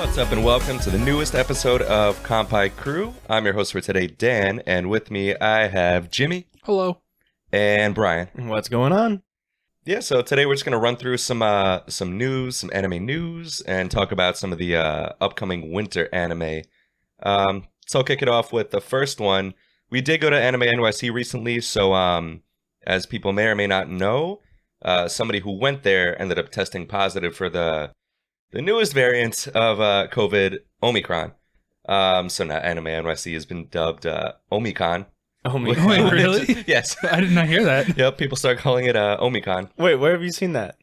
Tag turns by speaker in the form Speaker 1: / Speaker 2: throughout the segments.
Speaker 1: What's up and welcome to the newest episode of Kampai Crew. I'm your host for today, Dan, and with me I have Jimmy.
Speaker 2: Hello.
Speaker 1: And Bryan.
Speaker 3: What's going on?
Speaker 1: Yeah, so today we're just going to run through some news, some anime news, and talk about some of the upcoming winter anime. So I'll kick it off with the first one. We did go to Anime NYC recently, so as people may or may not know, somebody who went there ended up testing positive for the newest variant of COVID, Omicron. So now Anime NYC has been dubbed Omi-Con.
Speaker 3: Omicron.
Speaker 2: Wait, really?
Speaker 1: Yes.
Speaker 2: I did not hear that.
Speaker 1: Yep, people start calling it Omi-Con.
Speaker 3: Wait, where have you seen that?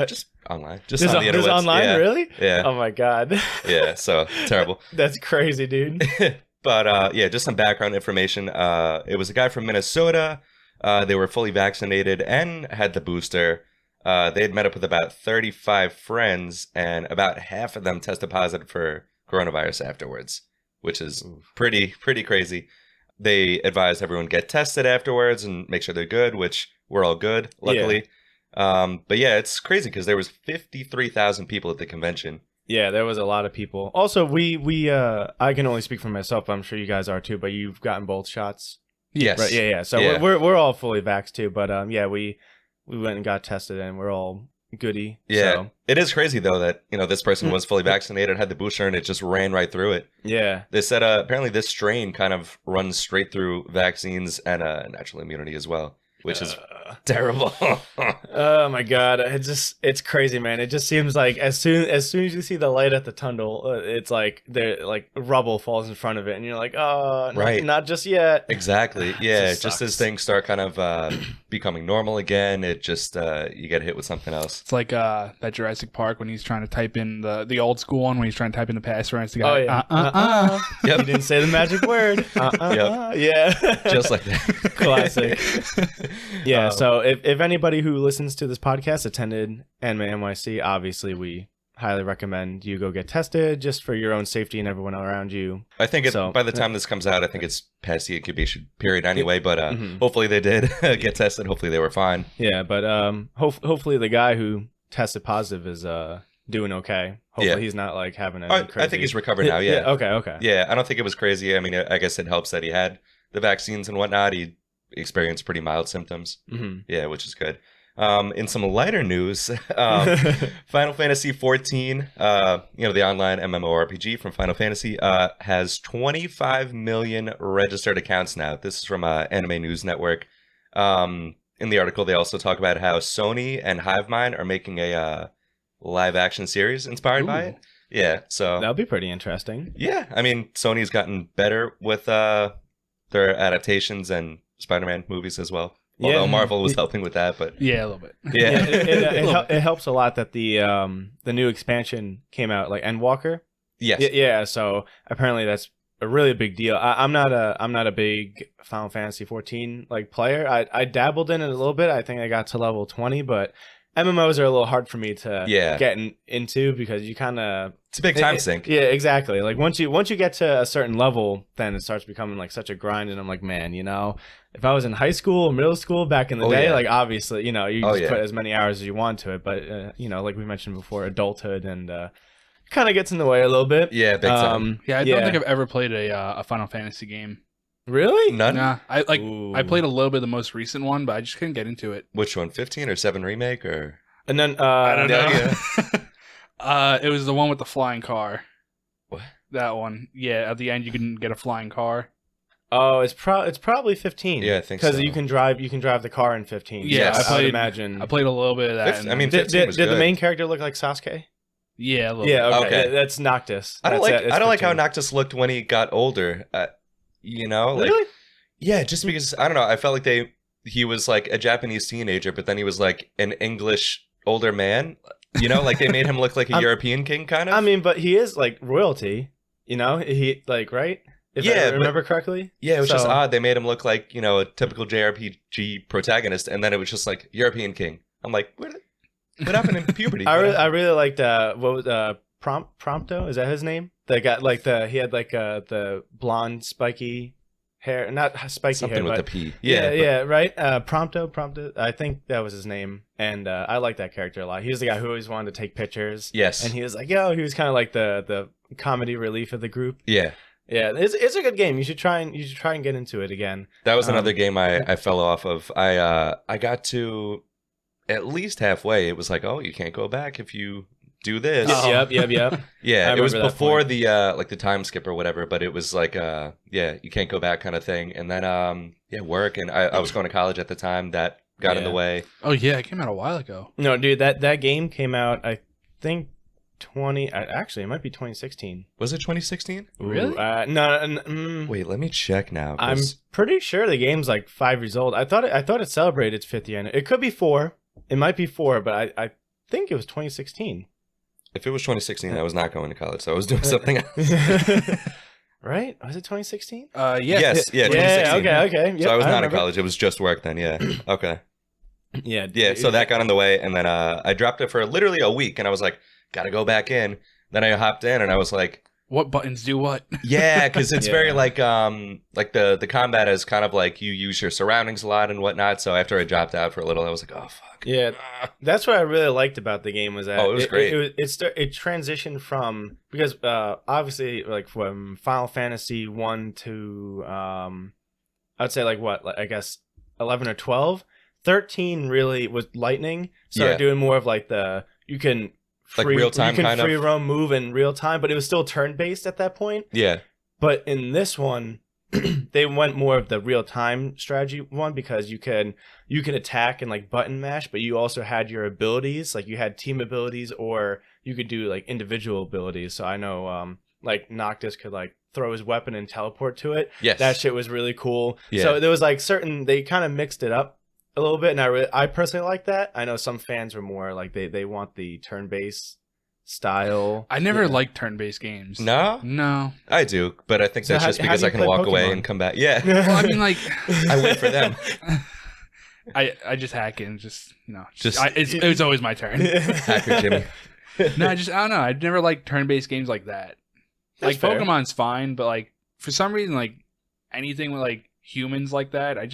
Speaker 1: Just online. Just
Speaker 3: This
Speaker 1: on the
Speaker 3: this
Speaker 1: interwebs.
Speaker 3: online,
Speaker 1: Yeah.
Speaker 3: really?
Speaker 1: Yeah.
Speaker 3: Oh my god.
Speaker 1: Yeah, so terrible.
Speaker 3: That's crazy, dude.
Speaker 1: But yeah, just some background information. It was a guy from Minnesota. They were fully vaccinated and had the booster. They had met up with about 35 friends, and about half of them tested positive for coronavirus afterwards, which is pretty crazy. They advised everyone get tested afterwards and make sure they're good, which we're all good, luckily. Yeah. But yeah, it's crazy because there was 53,000 people at the convention.
Speaker 3: Yeah, there was a lot of people. Also, we I can only speak for myself, but I'm sure you guys are too, but you've gotten both shots.
Speaker 1: Yes.
Speaker 3: Right, yeah. So
Speaker 1: Yeah.
Speaker 3: we're all fully vaxxed too, but yeah, we went and got tested and we're all goody.
Speaker 1: Yeah.
Speaker 3: So,
Speaker 1: It is crazy though that, this person was fully vaccinated, had the booster, and it just ran right through it.
Speaker 3: yeah.
Speaker 1: They said apparently this strain kind of runs straight through vaccines and natural immunity as well, which is terrible.
Speaker 3: Oh my god, it's crazy, man. It just seems like as soon as you see the light at the tunnel, it's like rubble falls in front of it, and you're like, oh,
Speaker 1: Right.
Speaker 3: not just yet.
Speaker 1: Exactly. Yeah.
Speaker 3: Just
Speaker 1: Just as
Speaker 3: sucks.
Speaker 1: things start kind of becoming normal again, it just you get hit with something else.
Speaker 2: It's like that Jurassic Park when he's trying to type in the old school one when he's trying to type in the password. It's the
Speaker 3: Oh
Speaker 2: guy.
Speaker 3: yeah.
Speaker 1: Yep.
Speaker 3: You didn't say the magic word.
Speaker 1: Yep.
Speaker 3: Yeah.
Speaker 1: Just like that.
Speaker 3: Classic. Yeah.
Speaker 1: Um,
Speaker 3: So if anybody who listens to this podcast attended Anime NYC, obviously we highly recommend you go get tested just for your own safety and everyone around you.
Speaker 1: I think
Speaker 3: So-
Speaker 1: by the time this comes out, I think it's past the incubation period anyway. But
Speaker 3: Mhm.
Speaker 1: hopefully they did get tested. Hopefully they were fine.
Speaker 3: Yeah, but hopefully the guy who tested positive is doing okay. Hopefully
Speaker 1: Yeah.
Speaker 3: he's not like having a
Speaker 1: I
Speaker 3: crazy...
Speaker 1: think he's recovered now. Yeah.
Speaker 3: Okay.
Speaker 1: Yeah. I don't think it was crazy. I mean, I guess it helps that he had the vaccines and whatnot. He experienced pretty mild symptoms.
Speaker 3: hmm
Speaker 1: Yeah, which is good. In some lighter news, Final Fantasy XIV, the online MMORPG from Final Fantasy, has 25 million registered accounts now. This is from Anime News Network. In the article, they also talk about how Sony and HiveMind are making a live action series inspired by it. Yeah, so
Speaker 3: That'll be pretty interesting.
Speaker 1: yeah, I mean, Sony's gotten better with their adaptations and Spider-Man movies as well. Although
Speaker 3: Yeah.
Speaker 1: Marvel was helping with that, but
Speaker 2: Yeah, a little bit.
Speaker 1: yeah.
Speaker 3: It helps a lot that the new expansion came out, like Endwalker.
Speaker 1: Yes.
Speaker 3: Yeah. So apparently that's a really big deal. I'm not a big Final Fantasy 14 like player. I dabbled in it a little bit. I think I got to level 20, but MMOs are a little hard for me to get into because you kind of
Speaker 1: It's a big time sink.
Speaker 3: Yeah, exactly. Like once you get to a certain level, then it starts becoming like such a grind, and I'm like, man, if I was in high school or middle school back in the day,
Speaker 1: yeah.
Speaker 3: like obviously, you
Speaker 1: Oh,
Speaker 3: just
Speaker 1: yeah.
Speaker 3: put as many hours as you want to it, but like we mentioned before, adulthood and kind of gets in the way a little bit.
Speaker 1: Yeah, big time.
Speaker 2: Yeah, I don't think I've ever played a Final Fantasy game.
Speaker 3: Really?
Speaker 1: None?
Speaker 2: Nah, I
Speaker 3: Ooh.
Speaker 2: played a little bit of the most recent one, but I just couldn't get into it.
Speaker 1: Which one, 15 or 7 remake? Or
Speaker 3: And then
Speaker 2: I don't know.
Speaker 1: yeah.
Speaker 2: It was the one with the flying car.
Speaker 1: What?
Speaker 2: That one. Yeah, at the end you can get a flying car.
Speaker 3: Oh, it's probably 15.
Speaker 1: Yeah, I think
Speaker 3: because
Speaker 1: so.
Speaker 3: you can drive the car in 15.
Speaker 2: Yeah,
Speaker 3: So
Speaker 2: I
Speaker 3: would
Speaker 2: played-
Speaker 3: imagine.
Speaker 2: I played a little bit of that.
Speaker 1: I mean,
Speaker 3: did
Speaker 1: 15 was
Speaker 3: the
Speaker 1: good.
Speaker 3: main character look like Sasuke?
Speaker 2: yeah, a little
Speaker 3: Yeah,
Speaker 2: bit.
Speaker 3: okay.
Speaker 1: Okay.
Speaker 3: That's Noctis.
Speaker 1: I don't
Speaker 3: That's it. It's
Speaker 1: like how
Speaker 3: 15.
Speaker 1: Noctis looked when he got older. Like,
Speaker 3: Really?
Speaker 1: yeah, just because I don't know. I felt like he was like a Japanese teenager, but then he was like an English older man. Like they made him look like a European king, kind of.
Speaker 3: I mean, but he is like royalty. He like right. If
Speaker 1: Yeah,
Speaker 3: I
Speaker 1: but-
Speaker 3: remember correctly.
Speaker 1: yeah, it was just
Speaker 3: so-
Speaker 1: odd. They made him look like a typical JRPG protagonist, and then it was just like European king. I'm like, what happened in puberty?
Speaker 3: I really liked what was Prompto? Is that his name? They got like he had like the blonde spiky hair, not spiky
Speaker 1: Something
Speaker 3: hair,
Speaker 1: with
Speaker 3: but
Speaker 1: the P.
Speaker 3: yeah, right. Prompto. I think that was his name, and I like that character a lot. He was the guy who always wanted to take pictures.
Speaker 1: Yes.
Speaker 3: And he was like, he was kind of like the comedy relief of the group.
Speaker 1: Yeah.
Speaker 3: Yeah, it's a good game. You should try and get into it again.
Speaker 1: That was another game I fell off of. I got to at least halfway. It was like, oh, you can't go back if you do this.
Speaker 3: Yep.
Speaker 1: Yeah,
Speaker 3: I
Speaker 1: it was
Speaker 3: remember that
Speaker 1: before
Speaker 3: point.
Speaker 1: the like the time skip or whatever, but it was like yeah, you can't go back kind of thing. And then work, and I was going to college at the time. That got in the way.
Speaker 2: Oh yeah, it came out a while ago.
Speaker 3: No, dude, that game came out, I think, actually, it might be 2016.
Speaker 1: Was it 2016?
Speaker 2: Really?
Speaker 3: No.
Speaker 1: Wait, let me check now.
Speaker 3: I'm
Speaker 1: 'cause-
Speaker 3: pretty sure the game's like 5 years old. I thought it celebrated its 50th anniversary. It could be 4. It might be 4, but I think it was 2016.
Speaker 1: if it was 2016, I was not going to college, so I was doing something else.
Speaker 3: Right? Was it 2016?
Speaker 2: Yeah.
Speaker 1: Yes, yeah, 2016.
Speaker 3: Yeah, okay. Yep,
Speaker 1: So I was not in
Speaker 3: remember.
Speaker 1: college. It was just work then. Yeah. Okay.
Speaker 3: Yeah.
Speaker 1: So that got in the way, and then I dropped it for literally a week, and I was like, gotta go back in. Then I hopped in, and I was like,
Speaker 2: What buttons do what?
Speaker 1: yeah, because it's
Speaker 3: Yeah.
Speaker 1: very like the combat is kind of like you use your surroundings a lot and whatnot. So after I dropped out for a little, I was like, oh fuck.
Speaker 3: Yeah, that's what I really liked about the game was that
Speaker 1: Oh, it was great.
Speaker 3: It transitioned from, because obviously like from Final Fantasy 1 to I'd say I guess 11 or 12. 13 really was lightning. Started doing more of like you can
Speaker 1: Like real time kind of.
Speaker 3: free roam move in real time, but it was still turn based at that point.
Speaker 1: Yeah.
Speaker 3: But in this one, they went more of the real time strategy one, because you can attack and like button mash, but you also had your abilities, like you had team abilities, or you could do like individual abilities. So I know like Noctis could like throw his weapon and teleport to it.
Speaker 1: Yes.
Speaker 3: That shit was really cool.
Speaker 1: Yeah.
Speaker 3: So there was like they kind of mixed it up a little bit, and I personally like that. I know some fans are more like they want the turn based style.
Speaker 2: I never liked turn-based games.
Speaker 1: No,
Speaker 2: No.
Speaker 1: I do, but I think
Speaker 3: So
Speaker 1: that's
Speaker 3: how-
Speaker 1: just
Speaker 3: how
Speaker 1: because
Speaker 3: do you
Speaker 1: I can
Speaker 3: play
Speaker 1: walk away
Speaker 3: Pokemon?
Speaker 1: and come back. Yeah.
Speaker 2: Well, I mean, like,
Speaker 1: I wait for them.
Speaker 2: I just hack it and just
Speaker 1: Just-
Speaker 2: it's always my turn.
Speaker 1: Hacker Jimmy.
Speaker 2: No, I don't know. I've never liked turn-based games like that.
Speaker 3: That's
Speaker 2: Like
Speaker 3: fair.
Speaker 2: Pokemon's fine, but like for some reason, like anything with like humans like that, I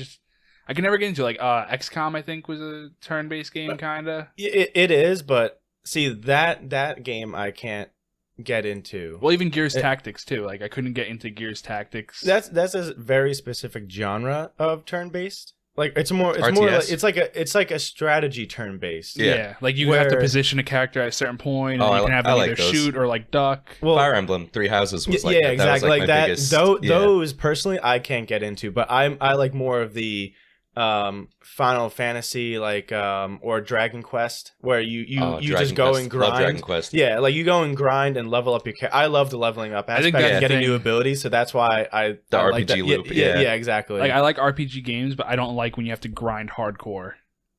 Speaker 2: can never get into. Like XCOM, I think was a turn-based game, kinda.
Speaker 3: It is, but see that game I can't get into.
Speaker 2: Well, even Gears Tactics too. Like I couldn't get into Gears Tactics.
Speaker 3: That's a very specific genre of turn based. Like it's more
Speaker 1: RTS?
Speaker 3: like it's like a strategy turn based.
Speaker 1: Yeah.
Speaker 2: Like you have to
Speaker 3: Where-
Speaker 2: position a character at a certain point, and
Speaker 1: Oh,
Speaker 2: you can have
Speaker 1: I
Speaker 2: them
Speaker 1: like
Speaker 2: either
Speaker 1: those.
Speaker 2: shoot or like duck.
Speaker 3: Well,
Speaker 1: Fire Emblem Three Houses was like
Speaker 3: yeah,
Speaker 1: that. That was,
Speaker 3: exactly.
Speaker 1: like
Speaker 3: Like
Speaker 1: my
Speaker 3: that.
Speaker 1: biggest,
Speaker 3: Those personally, I can't get into. But I like more of the Final Fantasy, like or Dragon Quest, where you
Speaker 1: Dragon
Speaker 3: just go
Speaker 1: Quest.
Speaker 3: and
Speaker 1: Love Dragon
Speaker 3: grind.
Speaker 1: Quest.
Speaker 3: Yeah, like you go and grind and level up your character. I love the leveling up
Speaker 2: I think
Speaker 3: aspect
Speaker 2: that's
Speaker 3: and getting
Speaker 2: the
Speaker 3: new
Speaker 2: thing.
Speaker 3: abilities, so that's why I
Speaker 1: The
Speaker 3: like
Speaker 1: RPG
Speaker 3: that.
Speaker 1: loop,
Speaker 3: Yeah,
Speaker 1: yeah.
Speaker 3: exactly.
Speaker 2: Like I like RPG games, but I don't like when you have to grind hardcore.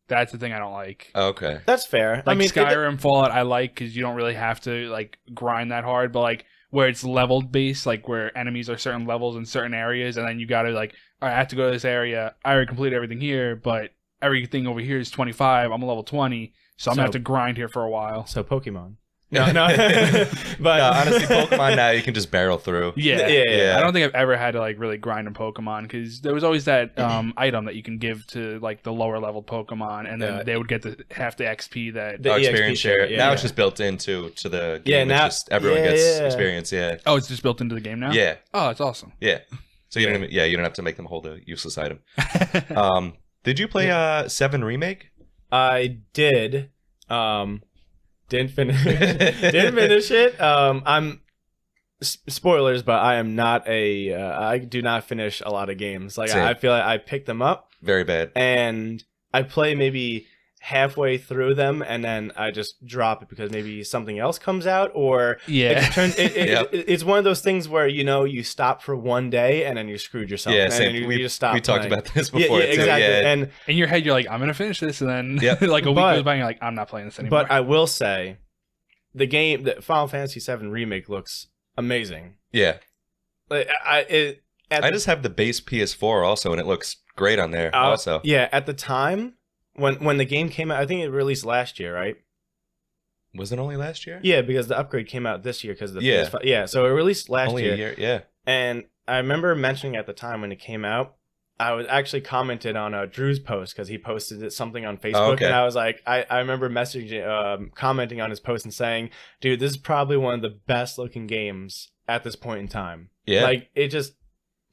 Speaker 2: That's the thing I don't like.
Speaker 1: Okay.
Speaker 3: That's fair.
Speaker 2: Like
Speaker 3: I mean,
Speaker 2: Skyrim, Fallout, I like because you don't really have to like grind that hard. But like where it's leveled based, like where enemies are certain levels in certain areas, and then you got to like, all right, I have to go to this area. I already completed everything here, but everything over here is 25. I'm a level 20, so I'm gonna have to grind here for a while.
Speaker 3: so Pokemon. No, but
Speaker 1: No, honestly, Pokemon now you can just barrel through.
Speaker 2: Yeah. I don't think I've ever had to like really grind in Pokemon because there was always that item that you can give to like the lower level Pokemon, and then
Speaker 3: Yeah.
Speaker 2: they would get half the XP that.
Speaker 3: The
Speaker 1: experience
Speaker 3: EXP
Speaker 1: share.
Speaker 3: share,
Speaker 1: Now
Speaker 3: yeah.
Speaker 1: it's just built into the game.
Speaker 3: Yeah,
Speaker 1: It's
Speaker 3: now-
Speaker 1: just everyone
Speaker 3: yeah,
Speaker 1: gets
Speaker 3: yeah.
Speaker 1: experience. Yeah.
Speaker 2: Oh, it's just built into the game now.
Speaker 1: Yeah.
Speaker 2: Oh, it's awesome.
Speaker 1: Yeah. So you don't even, you don't have to make them hold a useless item. Did you play 7 Remake?
Speaker 3: I did. Didn't finish. Didn't finish it. I'm spoilers, but I am not a. I do not finish a lot of games. Like
Speaker 1: Same.
Speaker 3: I feel like I pick them up
Speaker 1: Very bad.
Speaker 3: and I play maybe halfway through them, and then I just drop it because maybe something else comes out, or
Speaker 2: Yeah.
Speaker 3: it's one of those things where you stop for one day and then you screwed yourself.
Speaker 1: Yeah,
Speaker 3: and
Speaker 1: same.
Speaker 3: then you
Speaker 1: We
Speaker 3: just stop.
Speaker 1: we talked
Speaker 3: playing.
Speaker 1: about this
Speaker 3: Yeah,
Speaker 1: before.
Speaker 3: yeah,
Speaker 1: too.
Speaker 3: exactly.
Speaker 1: Yeah.
Speaker 3: And
Speaker 2: In your head, you're like, I'm gonna finish this, and then
Speaker 1: Yep.
Speaker 2: like a week
Speaker 3: But-
Speaker 2: goes by, and you're like, I'm not playing this anymore.
Speaker 3: but I will say, the Final Fantasy VII Remake looks amazing.
Speaker 1: Yeah.
Speaker 3: Like,
Speaker 1: I just have the base PS4 also, and it looks great on there also.
Speaker 3: Yeah, at the time when the game came out, I think it released last year, right?
Speaker 1: Was it only last year?
Speaker 3: Yeah, because the upgrade came out this year because of the
Speaker 1: Yeah.
Speaker 3: PS5. Yeah, so it released last
Speaker 1: Only
Speaker 3: year.
Speaker 1: a year. Yeah.
Speaker 3: And I remember mentioning at the time when it came out, I was actually commented on Drew's post because he posted something on Facebook,
Speaker 1: okay.
Speaker 3: and I was like, I remember messaging, commenting on his post and saying, dude, this is probably one of the best looking games at this point in time.
Speaker 1: Yeah.
Speaker 3: Like, it just,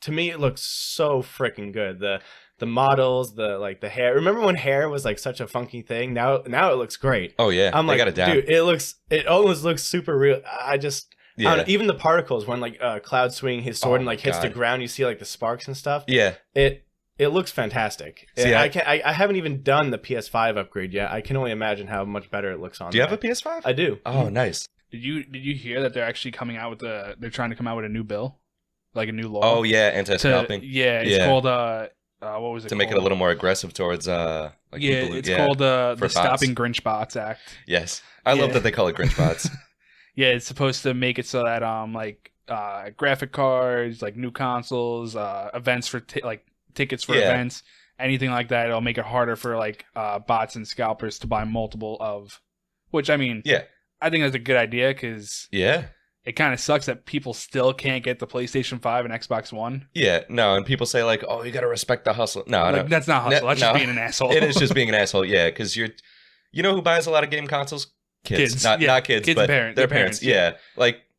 Speaker 3: to me, it looks so freaking good. The models, the hair. Remember when hair was like such a funky thing? Now it looks great.
Speaker 1: Oh yeah,
Speaker 3: I'm
Speaker 1: they
Speaker 3: like,
Speaker 1: got it down.
Speaker 3: dude, it almost looks super real. I don't know, even the particles when like Cloud swinging his sword and like hits the ground, you see like the sparks and stuff.
Speaker 1: Yeah,
Speaker 3: it looks fantastic.
Speaker 1: See,
Speaker 3: I haven't even done the PS5 upgrade yet. I can only imagine how much better it looks on.
Speaker 1: Do you have a PS5?
Speaker 3: I do.
Speaker 1: Oh, nice.
Speaker 2: Did you hear that they're actually coming out with they're trying to come out with a new bill, like a new law?
Speaker 1: Oh yeah, anti-scalping.
Speaker 2: It's called what was it
Speaker 1: to make it a little more aggressive towards like
Speaker 2: it's called the
Speaker 1: bots.
Speaker 2: Stopping Grinch Bots Act.
Speaker 1: Yes, I love that they call it Grinch bots.
Speaker 2: Yeah, it's supposed to make it so that graphic cards, like new consoles, events for tickets for events, anything like that, it'll make it harder for bots and scalpers to buy multiple of. Which I mean, I think that's a good idea because it kind of sucks that people still can't get the PlayStation 5 and Xbox One. Yeah,
Speaker 1: no, and people say oh, you got to respect the hustle. No,
Speaker 2: that's not hustle. That's just being an asshole.
Speaker 1: It is just being an asshole. Yeah, because you know who buys a lot of game consoles? Kids. Not kids, but their parents. Yeah,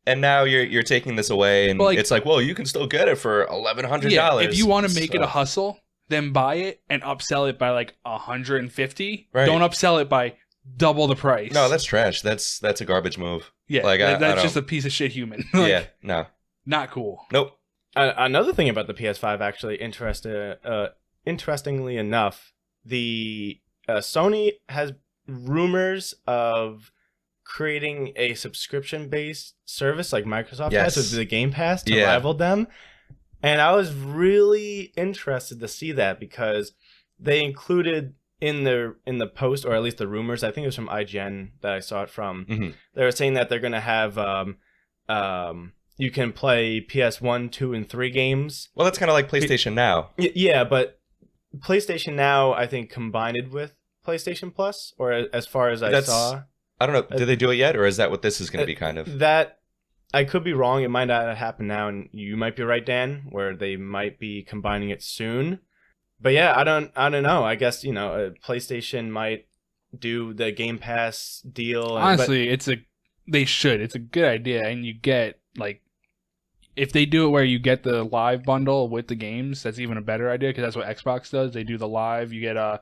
Speaker 1: and now you're taking this away, and it's well, you can still get it for $1,100.
Speaker 2: Yeah, if you want to make it a hustle, then buy it and upsell it by $150. Right. Don't upsell it by double the price.
Speaker 1: No, that's trash. That's a garbage move.
Speaker 2: Yeah, that's just a piece of shit human.
Speaker 1: No.
Speaker 2: Not cool.
Speaker 1: Nope.
Speaker 3: Another thing about the PS5, actually, interestingly enough, the Sony has rumors of creating a subscription-based service like Microsoft has with the Gamepass to rival them. And I was really interested to see that because they included in the post, or at least the rumors, I think it was from IGN that I saw it from. Mm-hmm. They were saying that they're going to have you can play PS1, 2, and 3 games.
Speaker 1: Well, that's kind of like PlayStation Now.
Speaker 3: Yeah, but PlayStation Now, I think, combined with PlayStation Plus, or as far as I saw.
Speaker 1: I don't know. Did they do it yet, or is that what this is going to be kind of?
Speaker 3: That, I could be wrong. It might not happen now, and you might be right, Dan, where they might be combining it soon. But yeah, I don't know. I guess, PlayStation might do the Game Pass deal.
Speaker 2: Honestly, they should. It's a good idea, and you get if they do it where you get the live bundle with the games, that's even a better idea because that's what Xbox does. They do the live. You get I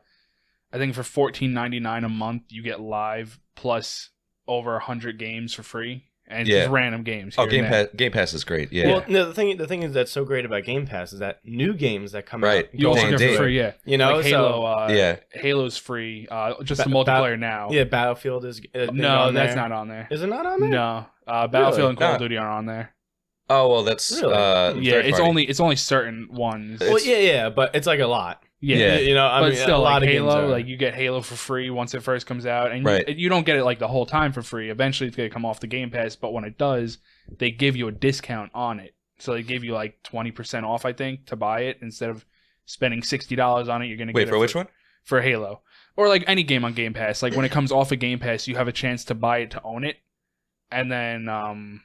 Speaker 2: think for $14.99 a month, you get live plus over 100 games for free. And it's just random games.
Speaker 1: Game Pass is great. Yeah.
Speaker 3: Well, no, the thing is that's so great about Game Pass is that new games that come out,
Speaker 2: you also get for free. Yeah, Halo.
Speaker 3: So,
Speaker 2: Halo's free. Just the multiplayer now.
Speaker 3: Yeah, Battlefield is.
Speaker 2: No, that's not on there.
Speaker 3: Is it not on there?
Speaker 2: No, Battlefield and Call of Duty aren't on there.
Speaker 1: Oh well, that's
Speaker 2: really? It's only certain ones.
Speaker 3: Well, yeah, but it's a lot.
Speaker 2: Yeah.
Speaker 3: I mean,
Speaker 2: still,
Speaker 3: a lot of
Speaker 2: Halo, you get Halo for free once it first comes out, and you don't get it the whole time for free. Eventually, it's gonna come off the Game Pass, but when it does, they give you a discount on it. So they give you 20% off, I think, to buy it instead of spending $60 on it. You're gonna get
Speaker 1: for which one?
Speaker 2: For Halo, or any game on Game Pass. When it comes off of Game Pass, you have a chance to buy it to own it, and then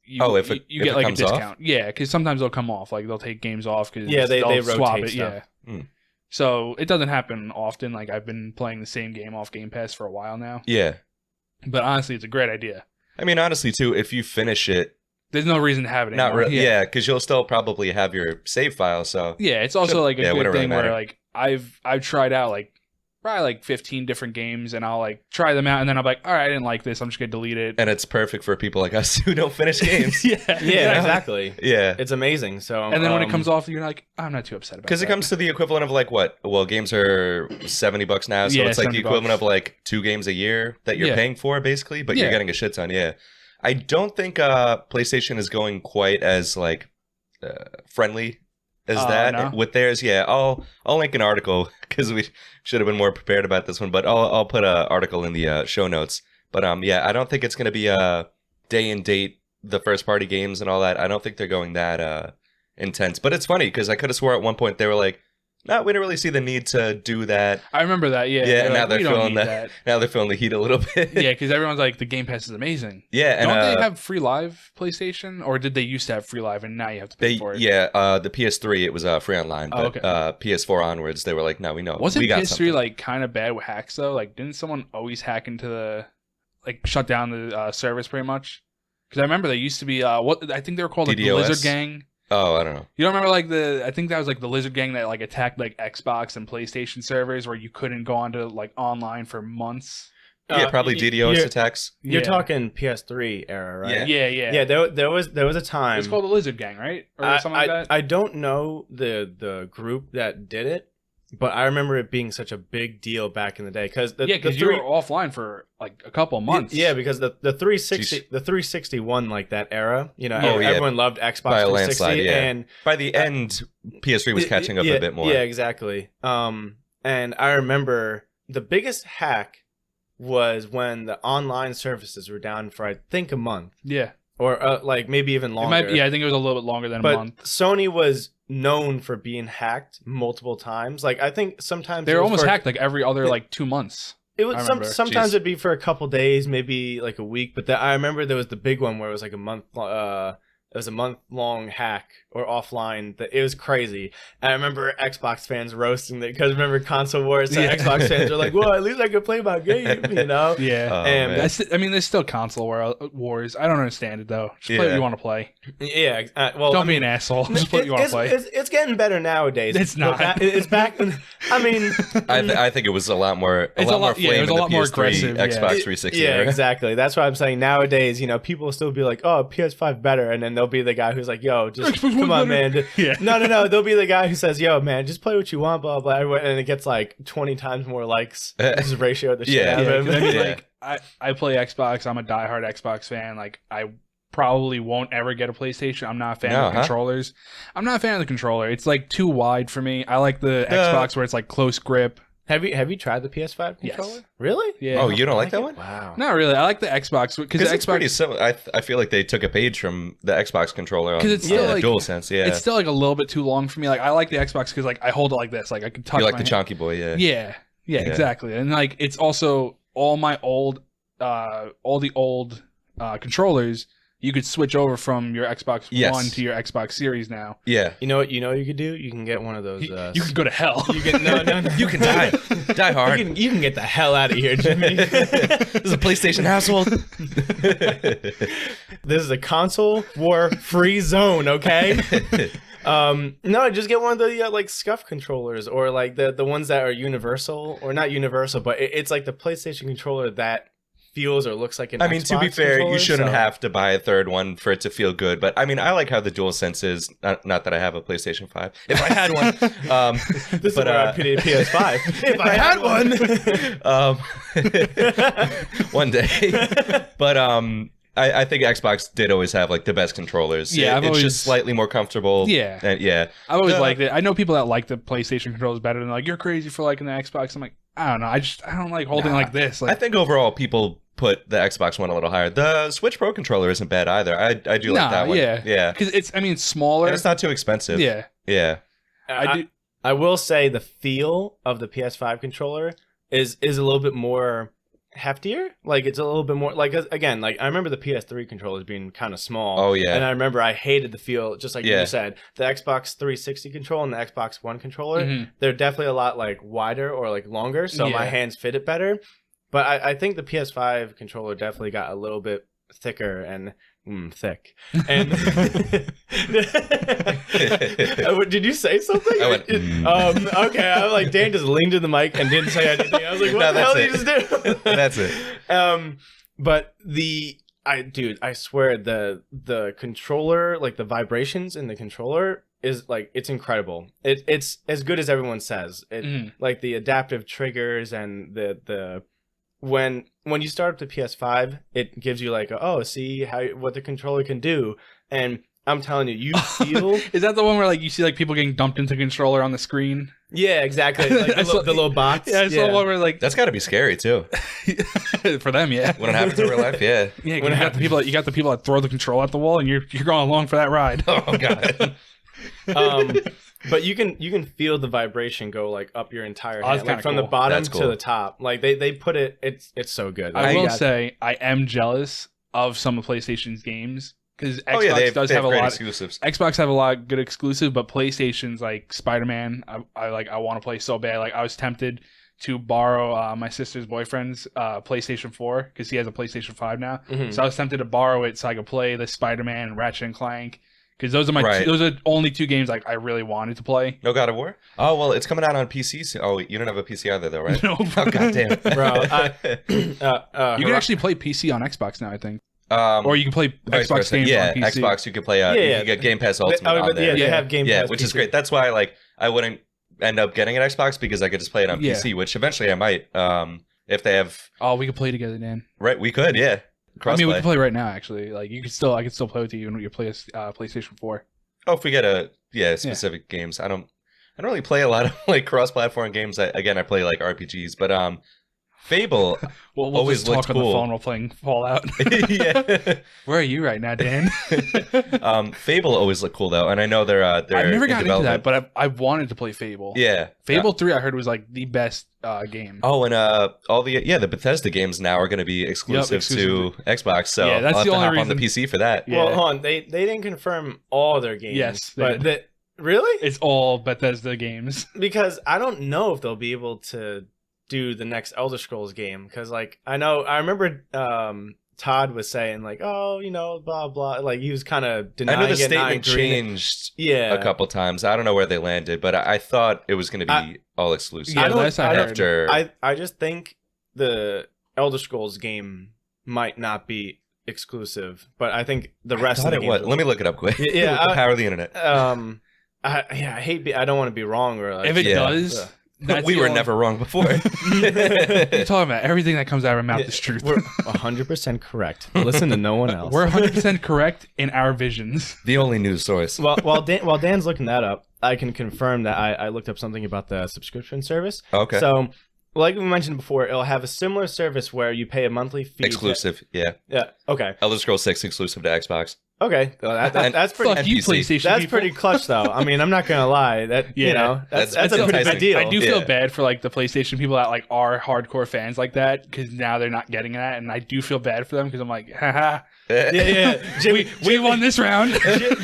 Speaker 2: you get a discount.
Speaker 1: Off?
Speaker 2: Yeah, because sometimes they'll come off. They'll take games off because
Speaker 3: they
Speaker 2: swap
Speaker 3: rotate
Speaker 2: it.
Speaker 3: Stuff.
Speaker 2: Yeah. Mm. So it doesn't happen often. I've been playing the same game off Game Pass for a while now.
Speaker 1: Yeah.
Speaker 2: But honestly, it's a great idea.
Speaker 1: I mean, honestly, too, if you finish it,
Speaker 2: there's no reason to have it anymore.
Speaker 1: Not really. Yeah, because you'll still probably have your save file. So
Speaker 2: yeah, it's also a good thing where I've tried out probably 15 different games, and I'll try them out, and then I'm all right, I didn't like this, I'm just gonna delete it.
Speaker 1: And it's perfect for people like us who don't finish games.
Speaker 3: yeah, exactly.
Speaker 1: Yeah,
Speaker 3: it's amazing. So
Speaker 2: and then when it comes off, you're I'm not too upset about it.
Speaker 1: Because it comes to the equivalent of what? Well, games are $70 now, so it's the equivalent of 2 games a year that you're paying for, basically, but you're getting a shit ton. Yeah, I don't think PlayStation is going quite as friendly as that
Speaker 2: no?
Speaker 1: with theirs. Yeah, I'll link an article because we should have been more prepared about this one, but I'll put an article in the show notes. But I don't think it's going to be day and date the first party games and all that. I don't think they're going that intense. But it's funny because I could have swore at one point they were no, we didn't really see the need to do that.
Speaker 2: I remember that. Yeah.
Speaker 1: Yeah, and now
Speaker 2: like,
Speaker 1: they're
Speaker 2: "We don't
Speaker 1: feeling
Speaker 2: need
Speaker 1: that. Now they're feeling the heat a little bit.
Speaker 2: Yeah, because everyone's like, the Game Pass is amazing.
Speaker 1: Yeah, and
Speaker 2: Don't they have free live PlayStation, or did they used to have free live and now you have to pay for it?
Speaker 1: Yeah, the PS3 it was free online, but PS4 onwards they were like, no, we know.
Speaker 2: Wasn't
Speaker 1: we got
Speaker 2: PS3
Speaker 1: something.
Speaker 2: like kind of bad with hacks though? Like, didn't someone always hack into the shut down the service pretty much? Because I remember there used to be what I think they were called like the
Speaker 1: DDoS?
Speaker 2: Lizard Gang.
Speaker 1: Oh, I don't know.
Speaker 2: You don't remember like I think that was like the Lizard Gang that like attacked like Xbox and PlayStation servers where you couldn't go onto like online for months.
Speaker 1: Yeah, probably DDoS attacks.
Speaker 3: You're talking PS3 era, right?
Speaker 2: Yeah.
Speaker 3: There was a time.
Speaker 2: It's called the Lizard Gang, right? Or something like that.
Speaker 3: I don't know the group that did it, but I remember it being such a big deal back in the day because
Speaker 2: you were offline for like a couple of months.
Speaker 3: Yeah, because the 360 won like that era. You know, everyone loved Xbox
Speaker 1: by a
Speaker 3: 360,
Speaker 1: landslide, yeah.
Speaker 3: and
Speaker 1: by the end, PS3 was catching up a bit more.
Speaker 3: Yeah, exactly. And I remember the biggest hack was when the online services were down for I think a month.
Speaker 2: Yeah.
Speaker 3: Or like maybe even longer.
Speaker 2: I think it was a little bit longer than a month.
Speaker 3: Sony was known for being hacked multiple times. Like I think sometimes
Speaker 2: they were almost hacked like every other like 2 months.
Speaker 3: It was sometimes it'd be for a couple days, maybe like a week. But I remember there was the big one where it was like a month. It was a month-long hack or offline. That it was crazy. And I remember Xbox fans roasting it because remember console wars. So Xbox fans are like, "Well, at least I can play my game," you know?
Speaker 2: Yeah. There's still console wars. I don't understand it though. Just play what you want to play.
Speaker 3: Yeah.
Speaker 2: Don't be an asshole. Just play what you want to play.
Speaker 3: It's getting better nowadays.
Speaker 2: It's not.
Speaker 3: It's back. I mean,
Speaker 1: I think it was a lot more flame in the PS3, Xbox 360.
Speaker 3: Yeah, exactly. That's what I'm saying. Nowadays, you know, people will still be like, "Oh, PS5 better," and then they'll be the guy who's like, "Yo, just come on, man."
Speaker 2: Yeah.
Speaker 3: No. They'll be the guy who says, "Yo, man, just play what you want," blah blah, and it gets like 20 times more likes. Just ratio the shit out of him.
Speaker 2: I mean, like I play Xbox. I'm a diehard Xbox fan. Like I probably won't ever get a PlayStation. I'm not a fan of the controllers. I'm not a fan of the controller. It's like too wide for me. I like the Xbox where it's like close grip.
Speaker 3: Have you tried the PS5 controller?
Speaker 2: Yes.
Speaker 3: Really?
Speaker 2: Yeah.
Speaker 1: Oh, you don't like that one?
Speaker 3: Wow.
Speaker 2: Not really. I like the Xbox because
Speaker 1: it's pretty similar. I feel like they took a page from the Xbox controller on
Speaker 2: it's still like,
Speaker 1: DualSense. Yeah,
Speaker 2: it's still like a little bit too long for me. Like I like the Xbox because like I hold it like this. Like I can tuck.
Speaker 1: You like
Speaker 2: my
Speaker 1: the chunky boy?
Speaker 2: Yeah, exactly. And like it's also all my old, all the old controllers. You could switch over from your Xbox One to your Xbox Series now.
Speaker 1: Yeah.
Speaker 3: You know what you could do? You can get one of those.
Speaker 2: You can go to hell.
Speaker 3: You can, no.
Speaker 1: You can die hard.
Speaker 3: You can get the hell out of here, Jimmy.
Speaker 1: This is a PlayStation household.
Speaker 3: This is a console war free zone, okay? No, just get one of the like SCUF controllers or like the ones that are universal or not universal, but it's like the PlayStation controller that feels or looks like an Xbox
Speaker 1: to be fair, you shouldn't
Speaker 3: so.
Speaker 1: have to buy a third one for it to feel good. But I mean, I like how the DualSense is. Not that I have a PlayStation 5. If I had one,
Speaker 3: this is where I put a PS5. If I had
Speaker 1: one, one day. But I think Xbox did always have like the best controllers.
Speaker 2: Yeah,
Speaker 1: it's just slightly more comfortable.
Speaker 2: Yeah,
Speaker 1: yeah.
Speaker 2: I've always liked it. I know people that like the PlayStation controllers better than like you're crazy for liking the Xbox. I'm like, I don't know. I don't like holding like this. Like,
Speaker 1: I think overall people put the Xbox One a little higher. The Switch Pro controller isn't bad either. I do like that one. Yeah.
Speaker 2: Because it's smaller.
Speaker 1: And it's not too expensive.
Speaker 2: Yeah.
Speaker 3: I will say the feel of the PS5 controller is a little bit more heftier. Like it's a little bit more like again, like I remember the PS3 controllers being kind of small.
Speaker 1: Oh yeah.
Speaker 3: And I remember I hated the feel, just like you said. The Xbox 360 controller and the Xbox One controller, they're definitely a lot like wider or like longer, so my hands fit it better. But I think the PS5 controller definitely got a little bit thicker and thick. And did you say something?
Speaker 1: I went,
Speaker 3: okay. I'm like, Dan just leaned in the mic and didn't say anything. I was like, what the hell did you just do?
Speaker 1: That's it.
Speaker 3: But I swear the controller, like the vibrations in the controller is like, it's incredible. It's as good as everyone says. Like the adaptive triggers and the when you start up the PS5, it gives you like, see what the controller can do. And I'm telling you feel...
Speaker 2: Is that the one where like you see like people getting dumped into the controller on the screen?
Speaker 3: Yeah, exactly. Like the little bots.
Speaker 2: Yeah, I saw one where like...
Speaker 1: That's got to be scary too.
Speaker 2: For them, yeah.
Speaker 1: When it happens in real life, yeah.
Speaker 2: Yeah, when you got the people that throw the control at the wall and you're going along for that ride.
Speaker 1: Oh, God.
Speaker 3: But you can feel the vibration go like up your entire
Speaker 2: Oh, that's
Speaker 3: hand, like
Speaker 2: kinda
Speaker 3: from the
Speaker 2: cool.
Speaker 3: bottom
Speaker 1: That's
Speaker 3: to
Speaker 1: cool.
Speaker 3: the top. Like they put it. It's so good.
Speaker 2: I
Speaker 3: Like,
Speaker 2: will say I am jealous of some of PlayStation's games because Xbox
Speaker 1: they
Speaker 2: does
Speaker 1: have
Speaker 2: have a
Speaker 1: great
Speaker 2: lot.
Speaker 1: exclusives.
Speaker 2: Xbox have a lot of good exclusive, but PlayStation's like Spider-Man. I want to play so bad. Like I was tempted to borrow my sister's boyfriend's PlayStation 4 because he has a PlayStation 5 now.
Speaker 3: Mhm.
Speaker 2: So I was tempted to borrow it so I could play the Spider-Man and Ratchet and Clank because those are
Speaker 1: Right.
Speaker 2: those are only two games like I really wanted to play.
Speaker 1: No God of War? Oh, well, it's coming out on PC soon. Oh, wait, you don't have a PC either, though, right?
Speaker 2: No,
Speaker 1: Oh, goddamn.
Speaker 3: Bro,
Speaker 2: you can actually play PC on Xbox now, I think, or you can play
Speaker 1: vice
Speaker 2: Xbox
Speaker 1: versa.
Speaker 2: games
Speaker 1: Yeah,
Speaker 2: on PC.
Speaker 1: Xbox, you can play, you can get Gamepass Ultimate on there.
Speaker 3: They have Game
Speaker 1: Yeah,
Speaker 3: Pass
Speaker 1: which is
Speaker 3: PC.
Speaker 1: great. That's why, like, I wouldn't end up getting an Xbox because I could just play it on
Speaker 2: Yeah.
Speaker 1: PC, which eventually I might, if they have...
Speaker 2: Oh, we could play together, Dan.
Speaker 1: Right, we could, yeah.
Speaker 2: I mean, we
Speaker 1: Crossplay.
Speaker 2: can play right now. Actually, like I could still play with you when you play a PlayStation 4.
Speaker 1: Oh, if we get specific games. I don't really play a lot of, like, cross-platform games. I play, like, RPGs, but, Fable
Speaker 2: We'll
Speaker 1: always
Speaker 2: just talk
Speaker 1: looked
Speaker 2: on the
Speaker 1: cool.
Speaker 2: phone while playing Fallout.
Speaker 1: Yeah.
Speaker 2: Where are you right now, Dan?
Speaker 1: Fable always looked cool though, and I know they're
Speaker 2: I've never
Speaker 1: in
Speaker 2: gotten into that,
Speaker 1: development.
Speaker 2: but I wanted to play Fable.
Speaker 1: Yeah,
Speaker 2: Fable 3 I heard was like the best game.
Speaker 1: Oh, and all the Bethesda games now are going to be exclusive to Xbox, so
Speaker 2: Yeah, that's
Speaker 1: I'll have
Speaker 2: the
Speaker 1: to
Speaker 2: only
Speaker 1: hop on the
Speaker 2: reason-
Speaker 1: PC for that.
Speaker 2: Yeah.
Speaker 3: Well, hold on. They didn't confirm all their games.
Speaker 2: Yes, they
Speaker 3: but
Speaker 2: did.
Speaker 3: really?
Speaker 2: It's all Bethesda games.
Speaker 3: Because I don't know if they'll be able to do the next Elder Scrolls game. Because like I remember Todd was saying like, oh, blah blah. Like he was kind of
Speaker 1: I
Speaker 3: denying
Speaker 1: know the
Speaker 3: it, not
Speaker 1: statement
Speaker 3: agreeing.
Speaker 1: changed
Speaker 3: Yeah,
Speaker 1: a couple times. I don't know where they landed, but I thought it was going to be all exclusive.
Speaker 2: Yeah,
Speaker 3: I don't-
Speaker 2: that's what I heard.
Speaker 1: after
Speaker 3: I just think the Elder Scrolls game might not be exclusive, but I think the rest
Speaker 1: I
Speaker 3: of
Speaker 1: thought
Speaker 3: the
Speaker 1: it was.
Speaker 3: games
Speaker 1: Let me look it up quick.
Speaker 3: Yeah,
Speaker 1: With the power of the internet.
Speaker 3: I don't want to be wrong or like
Speaker 2: If it
Speaker 1: Yeah.
Speaker 2: does, that's
Speaker 1: We
Speaker 2: the
Speaker 1: were
Speaker 2: only-
Speaker 1: never wrong before.
Speaker 2: What are you talking about? Everything that comes out of our mouth is truth.
Speaker 3: We're 100% correct. Listen to no one else.
Speaker 2: We're 100% correct in our visions.
Speaker 1: The only news source.
Speaker 3: Well, while Dan's looking that up, I can confirm that I looked up something about the subscription service.
Speaker 1: Okay.
Speaker 3: So, like we mentioned before, it'll have a similar service where you pay a monthly fee.
Speaker 1: Exclusive, yeah.
Speaker 3: Yeah. Okay.
Speaker 1: Elder Scrolls 6 exclusive to Xbox.
Speaker 3: Okay. Well, that's pretty.
Speaker 2: Fuck you,
Speaker 1: NPC.
Speaker 2: PlayStation
Speaker 3: That's
Speaker 2: people.
Speaker 3: pretty clutch, though. I mean, I'm not gonna lie. That
Speaker 2: Yeah.
Speaker 3: that's
Speaker 1: That's
Speaker 3: a pretty
Speaker 1: enticing.
Speaker 3: big deal.
Speaker 2: I do feel
Speaker 1: Yeah.
Speaker 2: bad for like the PlayStation people that like are hardcore fans like that because now they're not getting that, and I do feel bad for them because I'm like, haha,
Speaker 3: Yeah. Jimmy,
Speaker 2: we won this round.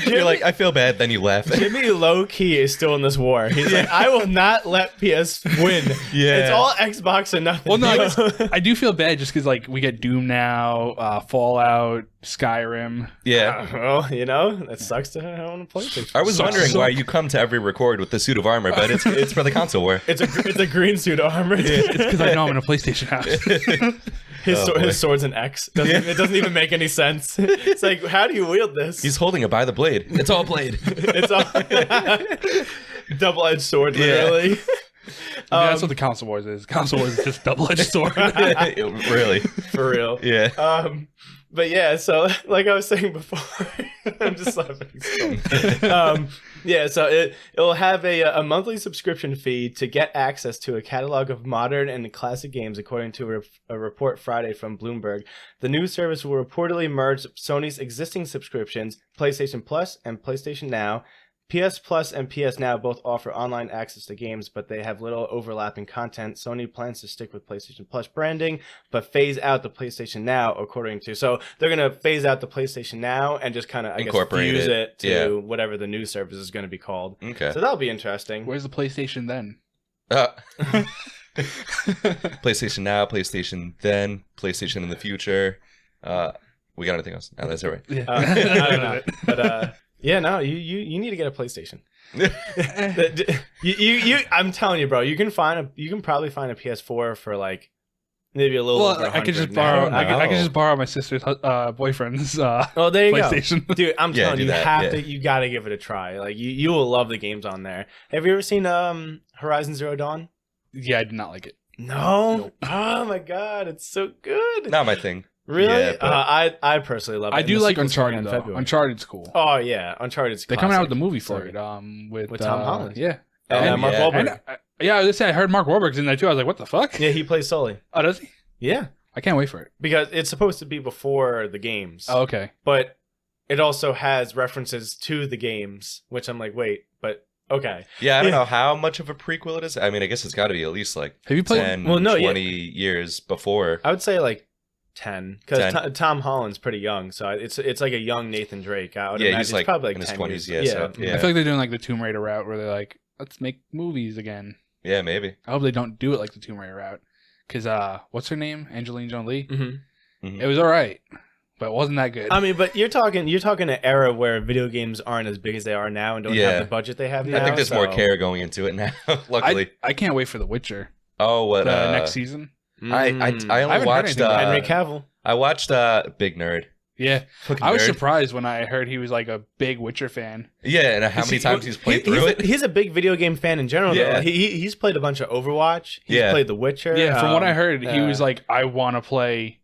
Speaker 1: You're like, I feel bad, then you laugh.
Speaker 3: Jimmy low key is still in this war. He's like, I will not let PS win.
Speaker 1: Yeah.
Speaker 3: It's all Xbox and nothing.
Speaker 2: Well, no, I do feel bad just because like we get Doom now, Fallout, Skyrim.
Speaker 1: Yeah.
Speaker 3: Well, that sucks to own a PlayStation.
Speaker 1: I was
Speaker 2: So-
Speaker 1: wondering
Speaker 2: so-
Speaker 1: why you come to every record with the suit of armor, but it's for the console war.
Speaker 3: It's a green suit armor.
Speaker 2: It's because I know I'm in a PlayStation house.
Speaker 1: Oh, boy.
Speaker 3: His sword's an X. It doesn't even make any sense. It's like, how do you wield this?
Speaker 1: He's holding it by the blade. It's all blade.
Speaker 3: It's all double-edged sword, literally.
Speaker 2: That's what the console wars is. Console wars is just double-edged sword.
Speaker 1: Really.
Speaker 3: For real.
Speaker 1: Yeah.
Speaker 3: But yeah, so like I was saying before, I'm just laughing. So. Yeah, so it'll have a monthly subscription fee to get access to a catalog of modern and classic games, according to a report Friday from Bloomberg. The new service will reportedly merge Sony's existing subscriptions, PlayStation Plus and PlayStation Now. PS Plus and PS Now both offer online access to games, but they have little overlapping content. Sony plans to stick with PlayStation Plus branding, but phase out the PlayStation Now, according to... So they're going to phase out the PlayStation Now and just kind of,
Speaker 1: Incorporate
Speaker 3: fuse
Speaker 1: it.
Speaker 3: it to
Speaker 1: Yeah.
Speaker 3: whatever the new service is going to be called.
Speaker 1: Okay.
Speaker 3: So that'll be interesting.
Speaker 2: Where's the PlayStation then?
Speaker 1: PlayStation Now, PlayStation then, PlayStation in the future. We got anything else? No, that's all right.
Speaker 2: Yeah.
Speaker 3: I don't know. But yeah, no, you need to get a PlayStation. I'm telling you, bro, you can probably find a PS4 for like maybe a little over
Speaker 2: Well, I could just
Speaker 3: 100
Speaker 2: borrow.
Speaker 3: now.
Speaker 2: I could just borrow my sister's boyfriend's
Speaker 3: Oh, there you
Speaker 2: PlayStation.
Speaker 3: go, dude. I'm
Speaker 1: Yeah,
Speaker 3: telling
Speaker 1: do
Speaker 3: you,
Speaker 1: that,
Speaker 3: you gotta give it a try. Like you will love the games on there. Have you ever seen Horizon Zero Dawn?
Speaker 2: Yeah, I did not like it.
Speaker 3: No.
Speaker 2: Nope.
Speaker 3: Oh my god, it's so good.
Speaker 1: Not my thing.
Speaker 3: Really?
Speaker 1: Yeah, but-
Speaker 3: I personally love it.
Speaker 2: I
Speaker 3: and
Speaker 2: do
Speaker 3: the
Speaker 2: like
Speaker 3: sequel's coming
Speaker 2: Uncharted
Speaker 3: in
Speaker 2: though.
Speaker 3: February.
Speaker 2: Uncharted's cool.
Speaker 3: Oh yeah, Uncharted's.
Speaker 2: They're coming out with the
Speaker 3: classic.
Speaker 2: movie
Speaker 3: So
Speaker 2: for
Speaker 3: good.
Speaker 2: it. With
Speaker 3: Tom Holland.
Speaker 2: Yeah.
Speaker 3: And
Speaker 1: Oh,
Speaker 3: Mark
Speaker 1: yeah.
Speaker 3: Wahlberg.
Speaker 2: And, I was gonna say I heard Mark Wahlberg's in there too. I was like, what the fuck?
Speaker 3: Yeah, he plays Sully.
Speaker 2: Oh, does he?
Speaker 3: Yeah,
Speaker 2: I can't wait for it.
Speaker 3: because it's supposed to be before the games.
Speaker 2: Oh, okay.
Speaker 3: But it also has references to the games, which I'm like, wait, but Okay.
Speaker 1: Yeah, I don't know how much of a prequel it is. I mean, I guess it's got to be at least like
Speaker 2: Have you played?
Speaker 1: 10,
Speaker 3: Well, no,
Speaker 1: 20 years before.
Speaker 3: I would say like 10, because
Speaker 1: 10.
Speaker 3: Tom Holland's pretty young, so it's like a young Nathan Drake. I would
Speaker 1: Yeah,
Speaker 3: imagine
Speaker 1: he's
Speaker 3: it's
Speaker 1: like
Speaker 3: probably like
Speaker 1: in his
Speaker 3: 10
Speaker 1: 20s.
Speaker 3: years.
Speaker 1: Yeah, so, yeah.
Speaker 2: I feel like they're doing like the Tomb Raider route, where they're like, let's make movies again.
Speaker 1: Yeah, maybe.
Speaker 2: I hope they don't do it like the Tomb Raider route, because what's her name? Angelina Jolie.
Speaker 3: Mm-hmm.
Speaker 2: It was all right, but it wasn't that good.
Speaker 3: I mean, but you're talking an era where video games aren't as big as they are now and don't
Speaker 1: Yeah.
Speaker 3: have the budget they have now.
Speaker 1: I think there's more care going into it now. Luckily.
Speaker 2: I can't wait for The Witcher.
Speaker 1: Oh, what?
Speaker 2: The next season.
Speaker 1: I
Speaker 2: haven't
Speaker 1: only
Speaker 2: heard
Speaker 1: watched.
Speaker 2: anything about
Speaker 3: Henry Cavill.
Speaker 1: I watched Big Nerd.
Speaker 2: Yeah,
Speaker 1: Fucking
Speaker 2: I was
Speaker 1: nerd.
Speaker 2: surprised when I heard he was like a big Witcher fan.
Speaker 1: Yeah, and how many times he's played through it.
Speaker 3: He's a big video game fan in general.
Speaker 1: Yeah.
Speaker 3: Though. He's played a bunch of Overwatch. He's
Speaker 1: Yeah.
Speaker 3: played The Witcher.
Speaker 2: Yeah, from what I heard, he
Speaker 3: uh,
Speaker 2: was like, I want to play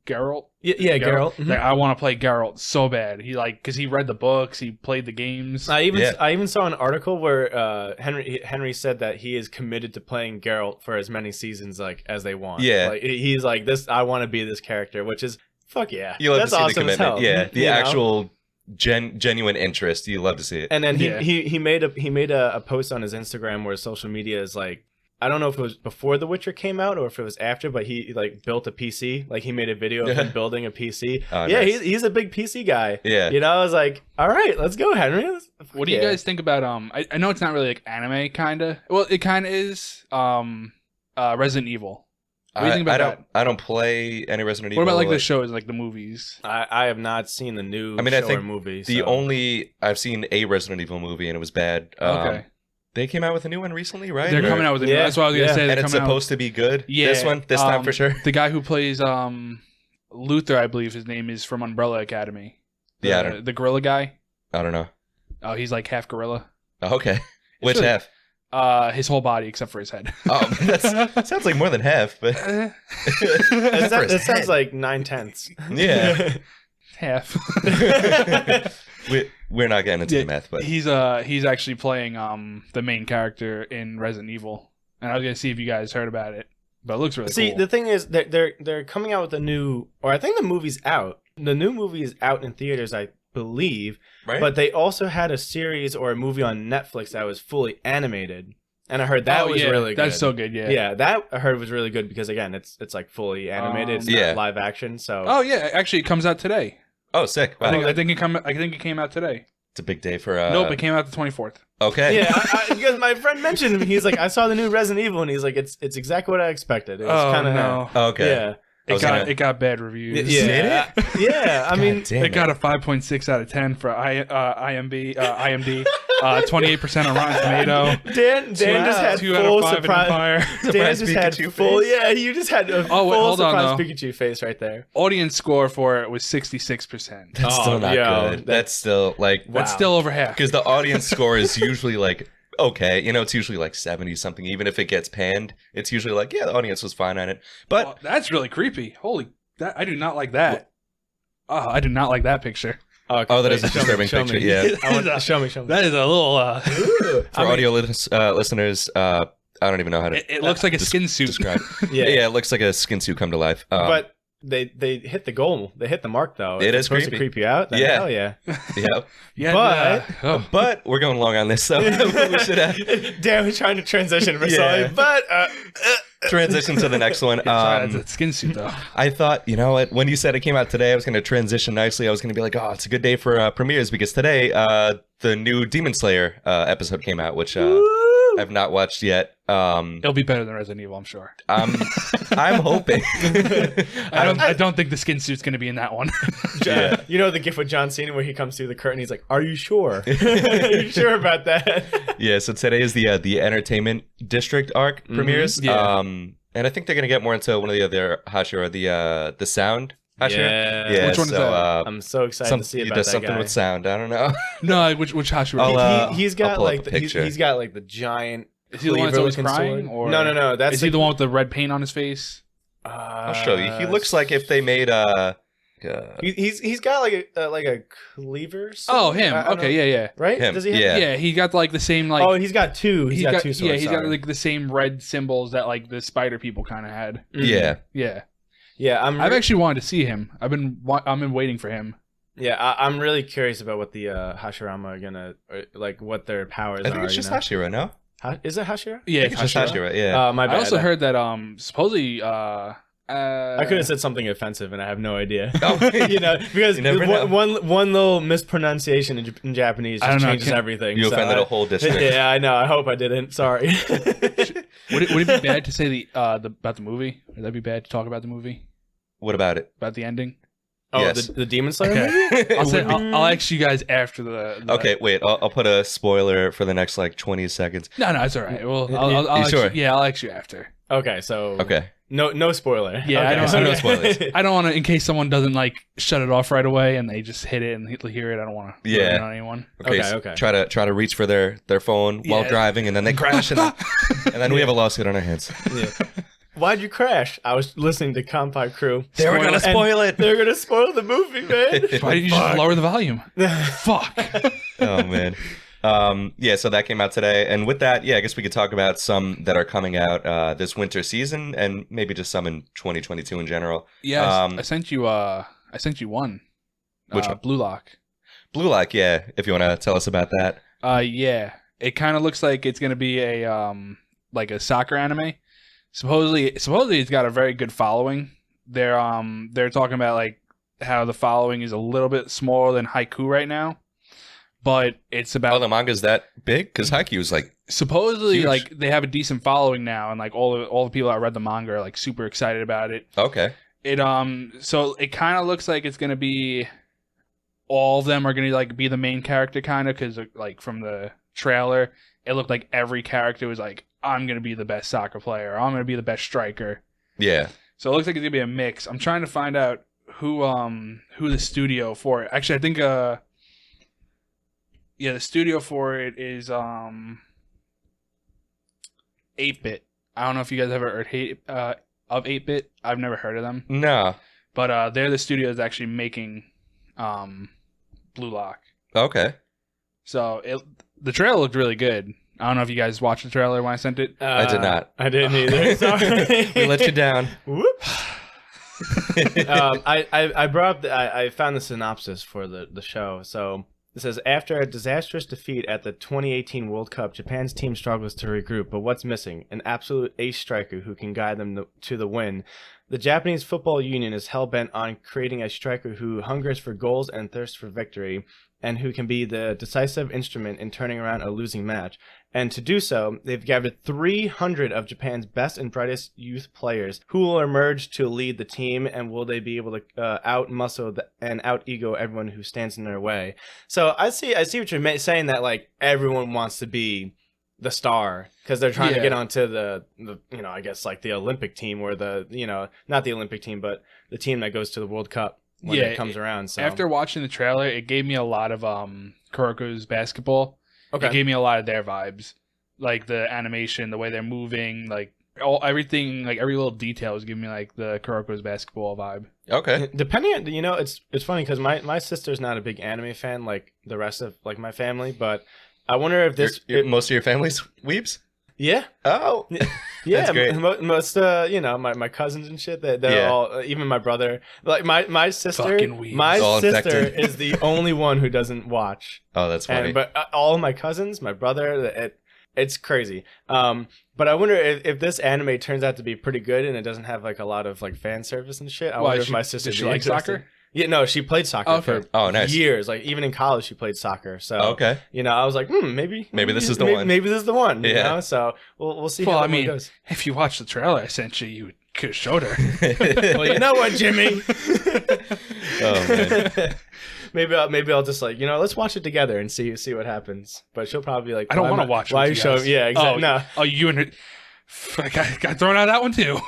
Speaker 2: Geralt.
Speaker 3: Yeah, Geralt. Mhm.
Speaker 2: Like, I want to play Geralt so bad. He like because he read the books, he played the games.
Speaker 3: I even saw an article where Henry said that he is committed to playing Geralt for as many seasons like as they want.
Speaker 1: Yeah.
Speaker 3: Like, he's like this. I want to be this character, which is fuck yeah.
Speaker 1: You love
Speaker 3: That's
Speaker 1: to see
Speaker 3: awesome
Speaker 1: the
Speaker 3: as
Speaker 1: commitment.
Speaker 3: hell.
Speaker 1: Yeah, the
Speaker 3: You know?
Speaker 1: actual genuine interest. You love to see it.
Speaker 3: And then
Speaker 2: Yeah.
Speaker 3: he made a post on his Instagram where social media is like, I don't know if it was before The Witcher came out or if it was after, but he like built a PC. Like he made a video of him building a PC.
Speaker 1: Oh,
Speaker 3: yeah,
Speaker 1: nice.
Speaker 3: he's a big PC guy.
Speaker 1: Yeah.
Speaker 3: You know, I was like, all right, let's go, Henry.
Speaker 2: What do you guys think about I know it's not really like anime kinda. Well, it kinda is Resident Evil. What do you think about that?
Speaker 1: I don't play any Resident Evil.
Speaker 2: What about like the shows, like the movies?
Speaker 3: I have not seen the new
Speaker 1: I mean, I
Speaker 3: show
Speaker 1: think
Speaker 3: or movie.
Speaker 1: The
Speaker 3: so.
Speaker 1: only I've seen a Resident Evil movie and it was bad.
Speaker 2: Okay.
Speaker 1: They came out with a new one recently, right?
Speaker 2: They're coming out with a new
Speaker 3: Yeah,
Speaker 2: that's what I was gonna
Speaker 3: yeah.
Speaker 2: say. They're
Speaker 1: and it's
Speaker 2: coming out
Speaker 1: supposed to be good.
Speaker 2: Yeah,
Speaker 1: This time for sure.
Speaker 2: The guy who plays Luther, I believe his name is from Umbrella Academy.
Speaker 1: Yeah,
Speaker 2: The gorilla guy.
Speaker 1: I don't know.
Speaker 2: Oh, he's like half gorilla.
Speaker 1: Oh, okay. Which
Speaker 2: really-
Speaker 1: half?
Speaker 2: His whole body except for his head.
Speaker 1: Oh, that sounds like more than half, but
Speaker 3: That sounds like 9/10.
Speaker 1: Yeah.
Speaker 2: half.
Speaker 1: We're not getting into
Speaker 2: Yeah,
Speaker 1: the math, but
Speaker 2: he's actually playing the main character in Resident Evil, and I was gonna see if you guys heard about it, but it looks really
Speaker 3: See,
Speaker 2: cool.
Speaker 3: the thing is, they're coming out with a new, or I think the movie's out. The new movie is out in theaters, I believe,
Speaker 1: right?
Speaker 3: but they also had a series or a movie on Netflix that was fully animated, and I heard that was
Speaker 2: yeah,
Speaker 3: really good.
Speaker 2: That's so good, yeah.
Speaker 3: Yeah, that I heard was really good because again, it's like fully animated. It's
Speaker 1: Yeah.
Speaker 3: not live action. So
Speaker 2: Oh yeah, actually, it comes out today.
Speaker 1: Oh, sick! Wow.
Speaker 2: I think it came out today.
Speaker 1: It's a big day for.
Speaker 2: Nope, it came out the 24th.
Speaker 1: Okay.
Speaker 3: yeah, because my friend mentioned him. He's like, I saw the new Resident Evil, and he's like, it's exactly what I expected. It was
Speaker 2: Oh
Speaker 3: kind of
Speaker 2: no,
Speaker 1: Okay.
Speaker 3: yeah.
Speaker 2: it got bad reviews.
Speaker 3: Yeah, yeah. I mean,
Speaker 1: Damn
Speaker 2: It got a 5.6 out of 10 for IMDb, 28% on Rotten Tomato.
Speaker 3: Dan just had
Speaker 2: 2 out
Speaker 3: full
Speaker 2: of 5 in
Speaker 3: surprise.
Speaker 2: Empire.
Speaker 3: Dan just had
Speaker 1: Pikachu
Speaker 3: full.
Speaker 1: face?
Speaker 3: Yeah, you just had a
Speaker 2: wait,
Speaker 3: full
Speaker 2: hold on,
Speaker 3: surprise
Speaker 2: though.
Speaker 3: Pikachu face right there.
Speaker 2: Audience score for it was 66%.
Speaker 1: That's still not
Speaker 3: yo,
Speaker 1: good. That's still like
Speaker 2: That's still over half.
Speaker 1: because the audience score is usually like okay, it's usually like 70 something. Even if it gets panned, it's usually like the audience was fine on it. But
Speaker 2: Oh, that's really creepy. I do not like that. Oh, I do not like that picture.
Speaker 1: Oh, that is a disturbing
Speaker 3: show
Speaker 1: picture.
Speaker 3: Me.
Speaker 1: Yeah.
Speaker 3: I want, show me.
Speaker 2: That is a little.
Speaker 1: For audio listeners, I don't even know how to
Speaker 2: It looks like a skin suit.
Speaker 1: describe.
Speaker 3: Yeah.
Speaker 1: Yeah, it looks like a skin suit come to life.
Speaker 3: But they hit the goal. They hit the mark though.
Speaker 1: It
Speaker 3: If
Speaker 1: is
Speaker 3: it's supposed
Speaker 1: creepy.
Speaker 3: to creep you out. Then
Speaker 1: Yeah.
Speaker 3: hell yeah.
Speaker 1: Yeah.
Speaker 2: Yeah,
Speaker 3: But-
Speaker 1: But we're going long on this, so we should
Speaker 3: Dan was trying to transition for
Speaker 1: Yeah.
Speaker 3: something, but
Speaker 1: transition to the next one.
Speaker 2: that's a skin suit though.
Speaker 1: I thought, when you said it came out today, I was going to transition nicely. I was going to be like, oh, it's a good day for premieres because today the new Demon Slayer episode came out, which I've not watched yet.
Speaker 2: It'll be better than Resident Evil, I'm sure.
Speaker 1: I'm hoping.
Speaker 2: I don't think the skin suit's going to be in that one.
Speaker 1: Yeah.
Speaker 3: You know the gif with John Cena where he comes through the curtain, he's like, "Are you sure? Are you sure about that?"
Speaker 1: Yeah, so today is the Entertainment District arc premieres.
Speaker 2: yeah.
Speaker 1: And I think they're going to get more into one of the other Hashira, the sound Hashira.
Speaker 3: Yeah.
Speaker 2: Which one is
Speaker 1: so,
Speaker 2: that?
Speaker 3: I'm so excited to see
Speaker 1: he
Speaker 3: about
Speaker 1: does
Speaker 3: that
Speaker 1: something
Speaker 3: guy.
Speaker 1: with sound. I don't know.
Speaker 2: No, which Hashira?
Speaker 1: I'll,
Speaker 3: He's
Speaker 1: I'll
Speaker 3: got
Speaker 1: pull up
Speaker 3: like
Speaker 1: a
Speaker 3: he's
Speaker 1: picture.
Speaker 3: got like the giant.
Speaker 2: Is he the one that's always
Speaker 3: cleaver-looking
Speaker 2: crying?
Speaker 3: sword.
Speaker 2: Or
Speaker 3: No. That's
Speaker 2: is he the one with the red paint on his face?
Speaker 1: I'll show you. He looks like if they made
Speaker 3: He's got like a cleaver. Sword?
Speaker 2: Oh, him.
Speaker 3: I don't
Speaker 2: Okay,
Speaker 3: know.
Speaker 2: yeah.
Speaker 3: Right?
Speaker 1: Him,
Speaker 3: Does he have?
Speaker 1: Yeah.
Speaker 2: Yeah, he got like the same like.
Speaker 3: Oh, he's got two. He's got two swords.
Speaker 2: Yeah, he's got
Speaker 3: sorry.
Speaker 2: like the same red symbols that like the spider people kind of had.
Speaker 1: Yeah.
Speaker 2: Yeah,
Speaker 3: Yeah,
Speaker 2: I've actually wanted to see him. I've been waiting for him.
Speaker 3: Yeah, I'm really curious about what the Hashirama are gonna like, what their powers are.
Speaker 1: I think it's just Hashira, no?
Speaker 3: Is it Hashira?
Speaker 2: Yeah,
Speaker 1: I think it's just Hashira, yeah.
Speaker 3: My bad.
Speaker 2: I also heard that supposedly
Speaker 3: I could have said something offensive, and I have no idea.
Speaker 1: Oh.
Speaker 3: Because
Speaker 1: You never know.
Speaker 3: one little mispronunciation in Japanese just changes everything.
Speaker 1: You
Speaker 3: so
Speaker 1: offended a whole district.
Speaker 3: Yeah, I know. I hope I didn't. Sorry.
Speaker 2: would it be bad to say the about the movie? Would that be bad to talk about the movie?
Speaker 1: What about it?
Speaker 2: About the ending?
Speaker 3: Oh,
Speaker 1: Yes.
Speaker 3: the Demon Slayer
Speaker 2: Okay.
Speaker 3: movie?
Speaker 2: I'll ask you guys after the
Speaker 1: Okay, wait. I'll put a spoiler for the next like 20 seconds.
Speaker 2: No, it's all right. Well, I'll
Speaker 1: You
Speaker 2: ask
Speaker 1: sure?
Speaker 2: you, I'll ask you after.
Speaker 3: Okay, so
Speaker 1: Okay.
Speaker 3: no spoiler.
Speaker 2: Yeah,
Speaker 3: okay.
Speaker 2: I don't-
Speaker 1: So no spoilers.
Speaker 2: I don't want to, in case someone doesn't like shut it off right away and they just hit it and hear it. I don't want to
Speaker 1: Yeah.
Speaker 2: on anyone.
Speaker 1: Okay.
Speaker 3: Okay,
Speaker 1: so
Speaker 3: okay.
Speaker 1: Try to reach for their phone while
Speaker 2: Yeah.
Speaker 1: driving, and then they crash, and then we have a lawsuit on our hands.
Speaker 3: Yeah. Why'd you crash? I was listening to Kampai Crew.
Speaker 1: They were gonna spoil it.
Speaker 3: They're gonna spoil the movie, man.
Speaker 2: Why didn't you just lower the volume? Fuck.
Speaker 1: Oh man. Yeah, so that came out today, and with that, yeah, I guess we could talk about some that are coming out this winter season, and maybe just some in 2022 in general.
Speaker 2: Yeah, I sent you one.
Speaker 1: Which one?
Speaker 2: Blue Lock.
Speaker 1: Blue Lock, yeah. If you want to tell us about that.
Speaker 2: Yeah. It kind of looks like it's gonna be a like a soccer anime. Supposedly it's got a very good following. They're talking about like how the following is a little bit smaller than Haiku right now, but it's about
Speaker 1: Oh, the manga's that big? Because Haikyuu is like
Speaker 2: supposedly
Speaker 1: huge.
Speaker 2: like they have a decent following now, and like all the people that read the manga are like super excited about it.
Speaker 1: okay.
Speaker 2: It so it kind of looks like it's gonna be all of them are gonna like be the main character kind of, because like from the trailer it looked like every character was like, I'm gonna be the best soccer player, or I'm gonna be the best striker.
Speaker 1: Yeah.
Speaker 2: So it looks like it's gonna be a mix. I'm trying to find out who the studio for it. Actually, I think the studio for it is 8-Bit. I don't know if you guys ever heard of 8-Bit. I've never heard of them,
Speaker 1: No.
Speaker 2: but they're the studio that's actually making Blue Lock.
Speaker 1: Okay.
Speaker 2: So the trailer looked really good. I don't know if you guys watched the trailer when I sent it.
Speaker 1: I did not.
Speaker 3: I didn't either. Sorry.
Speaker 1: We let you down.
Speaker 3: Whoops. I brought up I found the synopsis for the show. So it says, after a disastrous defeat at the 2018 World Cup, Japan's team struggles to regroup, but what's missing? An absolute ace striker who can guide them to the win. The Japanese Football Union is hell-bent on creating a striker who hungers for goals and thirsts for victory, and who can be the decisive instrument in turning around a losing match. And to do so, they've gathered 300 of Japan's best and brightest youth players who will emerge to lead the team, and will they be able to out-muscle and out-ego everyone who stands in their way. So I see what you're saying, that like everyone wants to be the star because they're trying to get onto the I guess like the Olympic team, or the not the Olympic team, but the team that goes to the World Cup when it comes around. So
Speaker 2: after watching the trailer, it gave me a lot of Kuroko's basketball.
Speaker 3: Okay.
Speaker 2: It gave me a lot of their vibes, like the animation, the way they're moving, like everything, like every little detail was giving me like the Kuroko's basketball vibe.
Speaker 1: Okay.
Speaker 3: Depending on it's funny because my sister's not a big anime fan like the rest of like my family, but I wonder if this
Speaker 1: Most of your family's weebs?
Speaker 3: yeah.
Speaker 1: Oh.
Speaker 3: Yeah,
Speaker 1: That's great.
Speaker 3: most my cousins and shit, they're all, even my brother, like my sister,
Speaker 2: Fucking weebs.
Speaker 3: my
Speaker 1: All
Speaker 3: sister
Speaker 1: infected.
Speaker 3: is the only one who doesn't watch.
Speaker 1: Oh, that's funny.
Speaker 3: But all my cousins, my brother, it's crazy. But I wonder if this anime turns out to be pretty good and it doesn't have like a lot of like fan service and shit. I wonder if my sister
Speaker 2: does she like soccer?
Speaker 3: Yeah, no, she played soccer for
Speaker 1: nice.
Speaker 3: years. Like even in college, she played soccer. So
Speaker 1: Okay.
Speaker 3: I was like, maybe
Speaker 1: this is the one.
Speaker 3: Maybe this is the one. You
Speaker 1: Yeah.
Speaker 3: know? So we'll see
Speaker 2: Well,
Speaker 3: how
Speaker 2: I
Speaker 3: that
Speaker 2: mean,
Speaker 3: one goes.
Speaker 2: if you watched the trailer I sent you, you could have showed her.
Speaker 3: Well, you know what, Jimmy?
Speaker 1: Oh man.
Speaker 3: Maybe I'll just like let's watch it together and see what happens. But she'll probably be like,
Speaker 2: I don't want to watch.
Speaker 3: Why
Speaker 2: with
Speaker 3: are you showing?
Speaker 2: guys.
Speaker 3: Yeah, exactly. No.
Speaker 2: Oh, you and her. I got thrown out of that one too.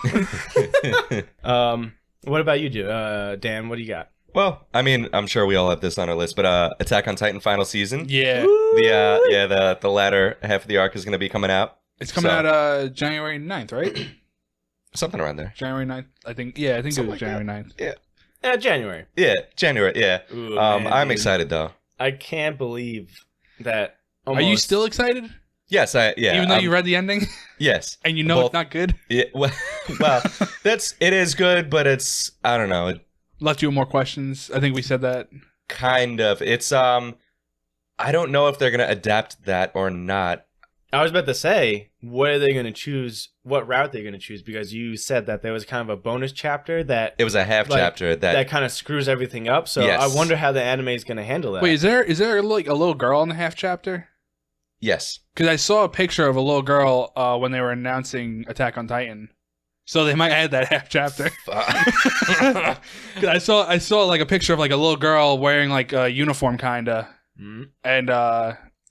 Speaker 3: What about you, Dan? What do you got?
Speaker 1: Well, I mean, I'm sure we all have this on our list, but Attack on Titan final season.
Speaker 2: Yeah,
Speaker 1: The latter half of the arc is going to be coming out.
Speaker 2: it's coming out January 9th, right?
Speaker 1: Something around there.
Speaker 2: January 9th, I think. Yeah, I think
Speaker 1: Something
Speaker 2: it was
Speaker 1: like
Speaker 2: January 9th.
Speaker 1: Yeah.
Speaker 3: January.
Speaker 1: Yeah, January. Yeah.
Speaker 3: Ooh, man,
Speaker 1: I'm
Speaker 3: dude.
Speaker 1: excited though.
Speaker 3: I can't believe that.
Speaker 2: Are you still excited?
Speaker 1: Yes,
Speaker 2: Even though you read the ending
Speaker 1: Yes.
Speaker 2: and you know
Speaker 1: Both-
Speaker 2: it's not good,
Speaker 1: Yeah, well, it is good, but it's I don't know.
Speaker 2: left you with more questions. I think we said that.
Speaker 1: Kind of. It's I don't know if they're gonna adapt that or not.
Speaker 3: I was about to say, what are they going to choose? What route they're going to choose? Because you said that there was kind of a bonus chapter that
Speaker 1: It was a half chapter
Speaker 3: that kind of screws everything up. So
Speaker 1: Yes.
Speaker 3: I wonder how the anime is going to handle that.
Speaker 2: Wait, is there like a little girl in the half chapter?
Speaker 1: Yes.
Speaker 2: Because I saw a picture of a little girl when they were announcing Attack on Titan, so they might add that half chapter. 'Cause I saw like a picture of like a little girl wearing like a uniform kinda, and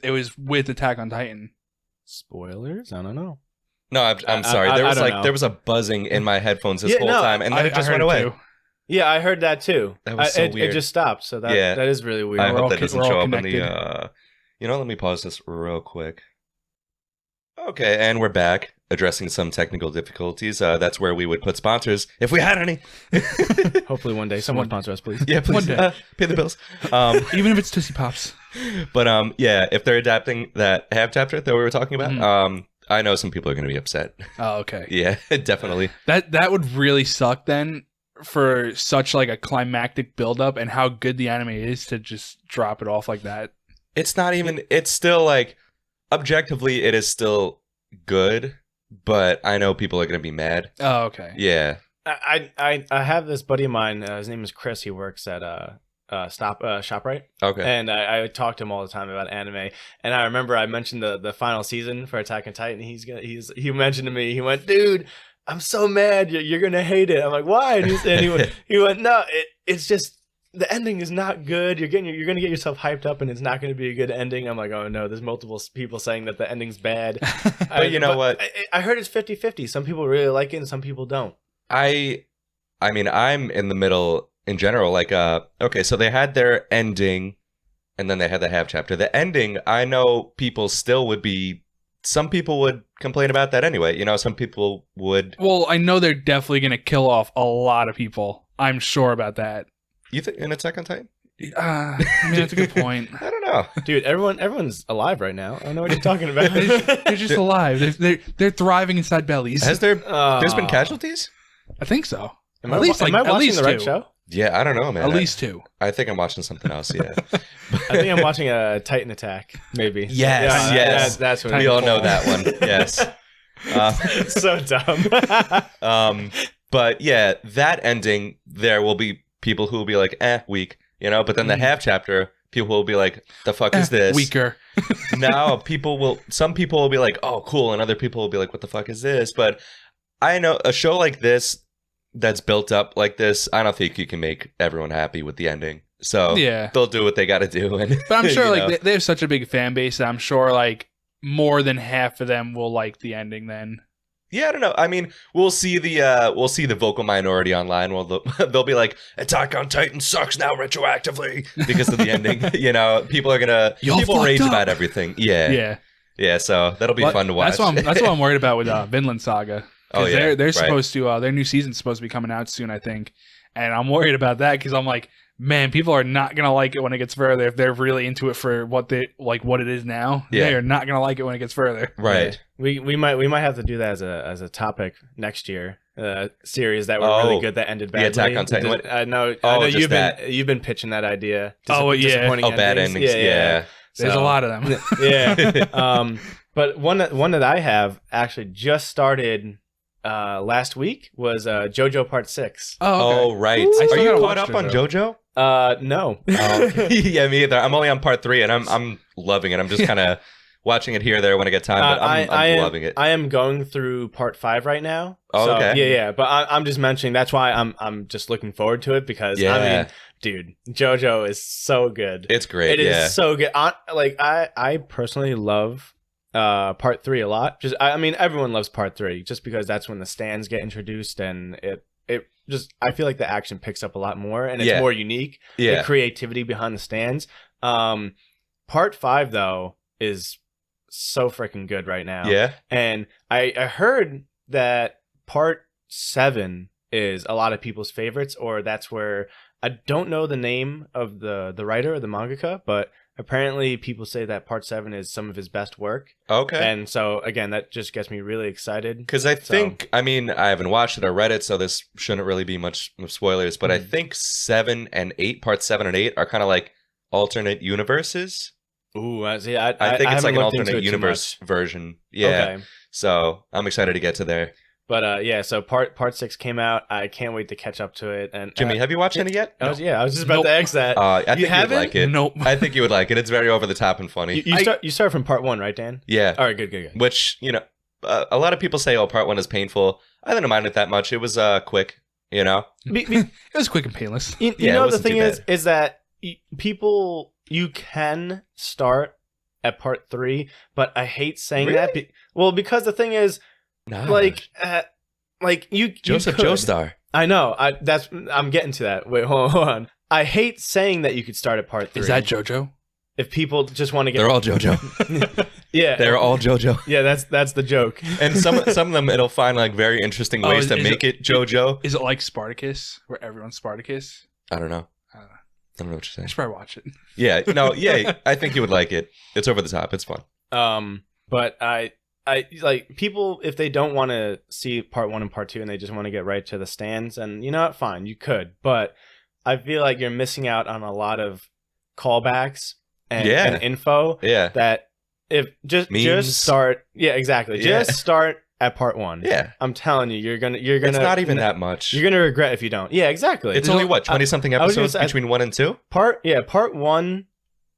Speaker 2: it was with Attack on Titan.
Speaker 3: Spoilers? I don't know.
Speaker 1: No, I'm sorry. There was
Speaker 3: know.
Speaker 1: there was a buzzing in my headphones this whole
Speaker 3: no,
Speaker 1: time, and then it just went away.
Speaker 2: Too.
Speaker 3: Yeah, I heard that too.
Speaker 1: That was so weird.
Speaker 3: It just stopped. So that is really weird.
Speaker 1: I
Speaker 2: We're
Speaker 1: hope
Speaker 2: all
Speaker 1: that doesn't
Speaker 2: we're all
Speaker 1: show up in
Speaker 2: connected.
Speaker 1: the. Let me pause this real quick. Okay, and we're back addressing some technical difficulties. That's where we would put sponsors if we had any.
Speaker 3: Hopefully one day someone sponsor us, please.
Speaker 1: Yeah, please
Speaker 2: One day.
Speaker 1: pay the bills.
Speaker 2: Even if it's Tootsie Pops.
Speaker 1: But yeah, if they're adapting that half chapter that we were talking about, I know some people are going to be upset.
Speaker 2: Oh, okay.
Speaker 1: Yeah, definitely.
Speaker 2: That would really suck then for such like a climactic buildup and how good the anime is to just drop it off like that.
Speaker 1: It's not even. It's still like objectively, it is still good, but I know people are going to be mad.
Speaker 2: Oh, okay.
Speaker 1: Yeah.
Speaker 3: I have this buddy of mine. His name is Chris. He works at ShopRite.
Speaker 1: Okay.
Speaker 3: And I talk to him all the time about anime. And I remember I mentioned the final season for Attack on Titan. He mentioned to me, he went, dude, I'm so mad. You're gonna hate it. I'm like, why? And he went, no, it's just the ending is not good. You're gonna get yourself hyped up, and it's not gonna be a good ending. I'm like, oh no, there's multiple people saying that the ending's bad.
Speaker 1: But you know what?
Speaker 3: I heard it's 50-50. Some people really like it, and some people don't.
Speaker 1: I mean, I'm in the middle in general. Like, okay, so they had their ending, and then they had the half chapter. The ending, I know people still would be. Some people would complain about that anyway. Some people would.
Speaker 2: Well, I know they're definitely going to kill off a lot of people. I'm sure about that.
Speaker 1: You think in Attack on Titan?
Speaker 2: I mean, that's a good point.
Speaker 1: I don't know,
Speaker 3: dude. Everyone's alive right now. I don't know what you're talking about.
Speaker 2: They're just alive. They're thriving inside bellies.
Speaker 1: Has there's been casualties?
Speaker 2: I think so.
Speaker 3: Am I watching the right show?
Speaker 1: Yeah, I don't know, man.
Speaker 2: At least two.
Speaker 1: I think I'm watching something else. Yeah.
Speaker 3: I think I'm watching a Titan Attack. Maybe.
Speaker 1: Yes. Yes.
Speaker 3: That's what
Speaker 1: we all know that one. Yes.
Speaker 3: So dumb.
Speaker 1: But yeah, that ending, there will be people who will be like, weak, but then the half chapter, people will be like, the fuck is this?
Speaker 2: Weaker.
Speaker 1: Now some people will be like, oh, cool. And other people will be like, what the fuck is this? But I know a show like this that's built up like this, I don't think you can make everyone happy with the ending. So
Speaker 2: yeah,
Speaker 1: they'll do what they got to do.
Speaker 2: But I'm sure they have such a big fan base that I'm sure like more than half of them will like the ending then.
Speaker 1: Yeah, I don't know. I mean, we'll see the vocal minority online. Well, they'll be like, Attack on Titan sucks now retroactively because of the ending. People are people rage about everything. Yeah. So that'll be fun to watch.
Speaker 2: That's what I'm worried about with Vinland Saga.
Speaker 1: Oh yeah,
Speaker 2: they're supposed to their new season's supposed to be coming out soon, I think, and I'm worried about that because I'm like, man, people are not gonna like it when it gets further if they're really into it for what it is now. Yeah. They are not gonna like it when it gets further.
Speaker 1: Right.
Speaker 3: Yeah. We might have to do that as a topic next year. Series that were really good that ended badly.
Speaker 1: The Attack on Titan.
Speaker 3: I know you've been pitching that idea.
Speaker 1: Disappointing bad endings. Yeah.
Speaker 2: There's a lot of them.
Speaker 3: Yeah. But one that I have actually just started last week was JoJo Part 6.
Speaker 1: Oh, right.
Speaker 2: Ooh.
Speaker 1: Are you caught up on JoJo?
Speaker 3: No.
Speaker 1: Yeah, me either. I'm only on part 3, and I'm loving it. I'm just kind of watching it here or there when I get time, but I'm loving it.
Speaker 3: I am going through Part 5 right now.
Speaker 1: Oh, okay.
Speaker 3: Yeah. But I'm just mentioning that's why I'm just looking forward to it because I mean, dude, JoJo is so good.
Speaker 1: It's great.
Speaker 3: It is so good. I personally love Part 3 a lot. I mean, everyone loves Part 3 just because that's when the stands get introduced and it I feel like the action picks up a lot more and it's more unique. The creativity behind the stands. Part 5 though is so freaking good right now.
Speaker 1: Yeah.
Speaker 3: And I heard that Part 7 is a lot of people's favorites, or that's where I don't know the name of the writer or the mangaka, but apparently people say that Part 7 is some of his best work.
Speaker 1: Okay.
Speaker 3: And so, again, that just gets me really excited.
Speaker 1: Because I think, I mean, I haven't watched it or read it, so this shouldn't really be much spoilers, but I think 7 and 8, Part 7 and 8 are kind of like alternate universes.
Speaker 3: Ooh,
Speaker 1: I think it's like an alternate universe version. Yeah. Okay. So I'm excited to get to there.
Speaker 3: But yeah, so part 6 came out. I can't wait to catch up to it. And
Speaker 1: Jimmy, have you watched any yet?
Speaker 3: I was just about to ask that.
Speaker 1: I think you would like it.
Speaker 2: Nope.
Speaker 1: I think you would like it. It's very over the top and funny.
Speaker 3: You start from Part 1, right, Dan?
Speaker 1: Yeah.
Speaker 3: All right, good.
Speaker 1: Which, you know, a lot of people say, oh, Part 1 is painful. I didn't mind it that much. It was quick, you know?
Speaker 2: It was quick and painless.
Speaker 3: You know, the thing is that people, you can start at Part 3, but I hate saying that. Because the thing is, like you
Speaker 1: Joseph Joestar.
Speaker 3: I know. I'm getting to that. Wait, hold on. I hate saying that you could start at Part 3.
Speaker 2: Is that JoJo?
Speaker 3: If people just want to get,
Speaker 1: they're all JoJo.
Speaker 3: Yeah,
Speaker 1: they're all JoJo.
Speaker 3: Yeah, that's the joke.
Speaker 1: And some of them, it'll find like very interesting ways to make it JoJo.
Speaker 2: Is it like Spartacus, where everyone's Spartacus?
Speaker 1: I don't know. I don't know what you're saying.
Speaker 2: I should probably watch it.
Speaker 1: Yeah, I think you would like it. It's over the top. It's fun.
Speaker 3: But I like people, if they don't want to see Part 1 and Part 2 and they just want to get right to the stands, and you know what, fine, you could. But I feel like you're missing out on a lot of callbacks and info.
Speaker 1: Yeah.
Speaker 3: That if just start. Yeah, exactly.
Speaker 1: Yeah.
Speaker 3: Just start at Part 1.
Speaker 1: Yeah.
Speaker 3: I'm telling you, you're gonna.
Speaker 1: It's not even that much.
Speaker 3: You're gonna regret if you don't. Yeah, exactly.
Speaker 1: It's only 20-something episodes between 1 and 2.
Speaker 3: Part 1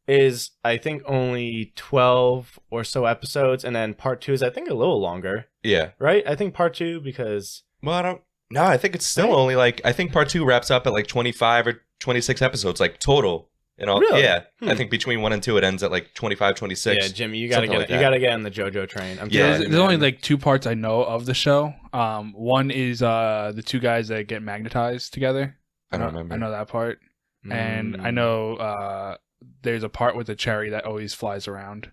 Speaker 3: is, I think, only 12 or so episodes, and then Part 2 is, I think, a little longer.
Speaker 1: Yeah.
Speaker 3: Right? I think Part 2, because...
Speaker 1: Well, I think it's still only, like, I think Part 2 wraps up at, like, 25 or 26 episodes, like, total. You know?
Speaker 3: Really?
Speaker 1: Yeah. I think between 1 and 2, it ends at, like, 25, 26.
Speaker 3: Yeah, Jimmy, you gotta get on the JoJo train.
Speaker 2: There's only, like, 2 parts I know of the show. One is the 2 guys that get magnetized together.
Speaker 1: I don't remember.
Speaker 2: I know that part. And I know... there's a part with a cherry that always flies around.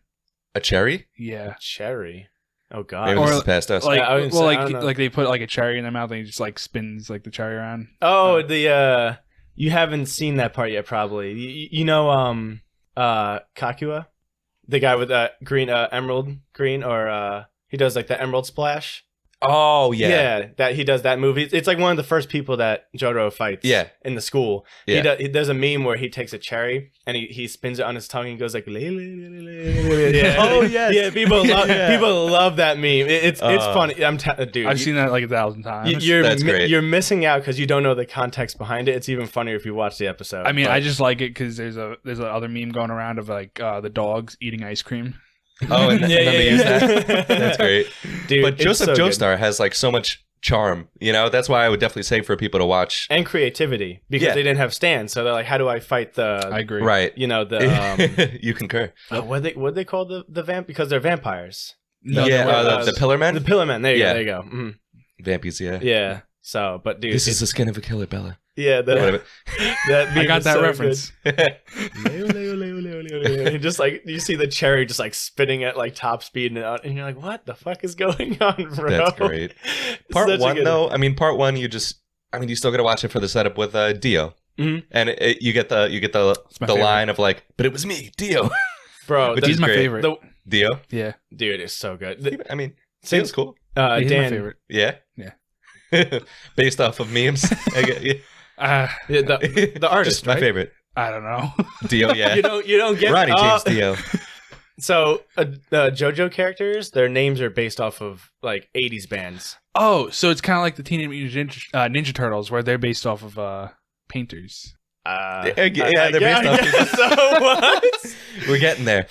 Speaker 1: A cherry?
Speaker 2: Yeah.
Speaker 3: A cherry? Oh, God.
Speaker 1: Maybe this is past us.
Speaker 2: Like, like they put like a cherry in their mouth and he just like spins like the cherry around.
Speaker 3: Oh, you haven't seen that part yet, probably. You know, Kakua? The guy with green, emerald green, or he does like the emerald splash.
Speaker 1: Oh, yeah.
Speaker 3: Yeah, that he does that movie. It's like one of the first people that JoJo fights in the school.
Speaker 1: Yeah.
Speaker 3: There's a meme where he takes a cherry and he spins it on his tongue and goes like, yeah.
Speaker 1: Oh, yes.
Speaker 3: Yeah, people love that meme. It's funny. Dude.
Speaker 2: I've seen that like 1,000 times.
Speaker 1: That's great.
Speaker 3: You're missing out because you don't know the context behind it. It's even funnier if you watch the episode.
Speaker 2: I mean, I just like it because there's another meme going around of like the dogs eating ice cream.
Speaker 1: Oh, and then they use that. That's great.
Speaker 3: Dude,
Speaker 1: but Joseph
Speaker 3: so
Speaker 1: Joestar has like so much charm, you know? That's why I would definitely say for people to watch.
Speaker 3: And creativity, because they didn't have stands, so they're like, how do I fight the...
Speaker 2: I agree.
Speaker 1: Right.
Speaker 3: You know, the...
Speaker 1: You concur.
Speaker 3: What they call the vamp? Because they're vampires.
Speaker 1: The Pillar Men?
Speaker 3: The Pillar Men. There you go. Mm-hmm.
Speaker 1: Vampies, yeah.
Speaker 3: Yeah. So, but dude...
Speaker 1: This is the skin of a killer, Bella.
Speaker 3: Yeah,
Speaker 2: I got that reference.
Speaker 3: Just like you see the cherry just like spinning at like top speed and you're like, what the fuck is going on, bro?
Speaker 1: That's great. Part 1 though, I mean, Part 1 you still gotta watch it for the setup with Dio, and you get the line of like, but it was me, Dio,
Speaker 2: bro. He's my favorite.
Speaker 1: Dio,
Speaker 3: yeah, dude, it's so good.
Speaker 1: I mean, Dio's cool.
Speaker 2: He's
Speaker 3: Dan,
Speaker 2: my favorite.
Speaker 1: Yeah. Based off of memes.
Speaker 3: The artist,
Speaker 1: just my favorite.
Speaker 2: I don't know.
Speaker 1: Dio, yeah.
Speaker 3: You don't get
Speaker 1: Ronnie James Dio.
Speaker 3: So the JoJo characters, their names are based off of like 80s bands.
Speaker 2: Oh, so it's kind of like the Teenage Mutant Ninja Turtles, where they're based off of painters.
Speaker 1: They're based off.
Speaker 3: So what?
Speaker 1: We're getting there.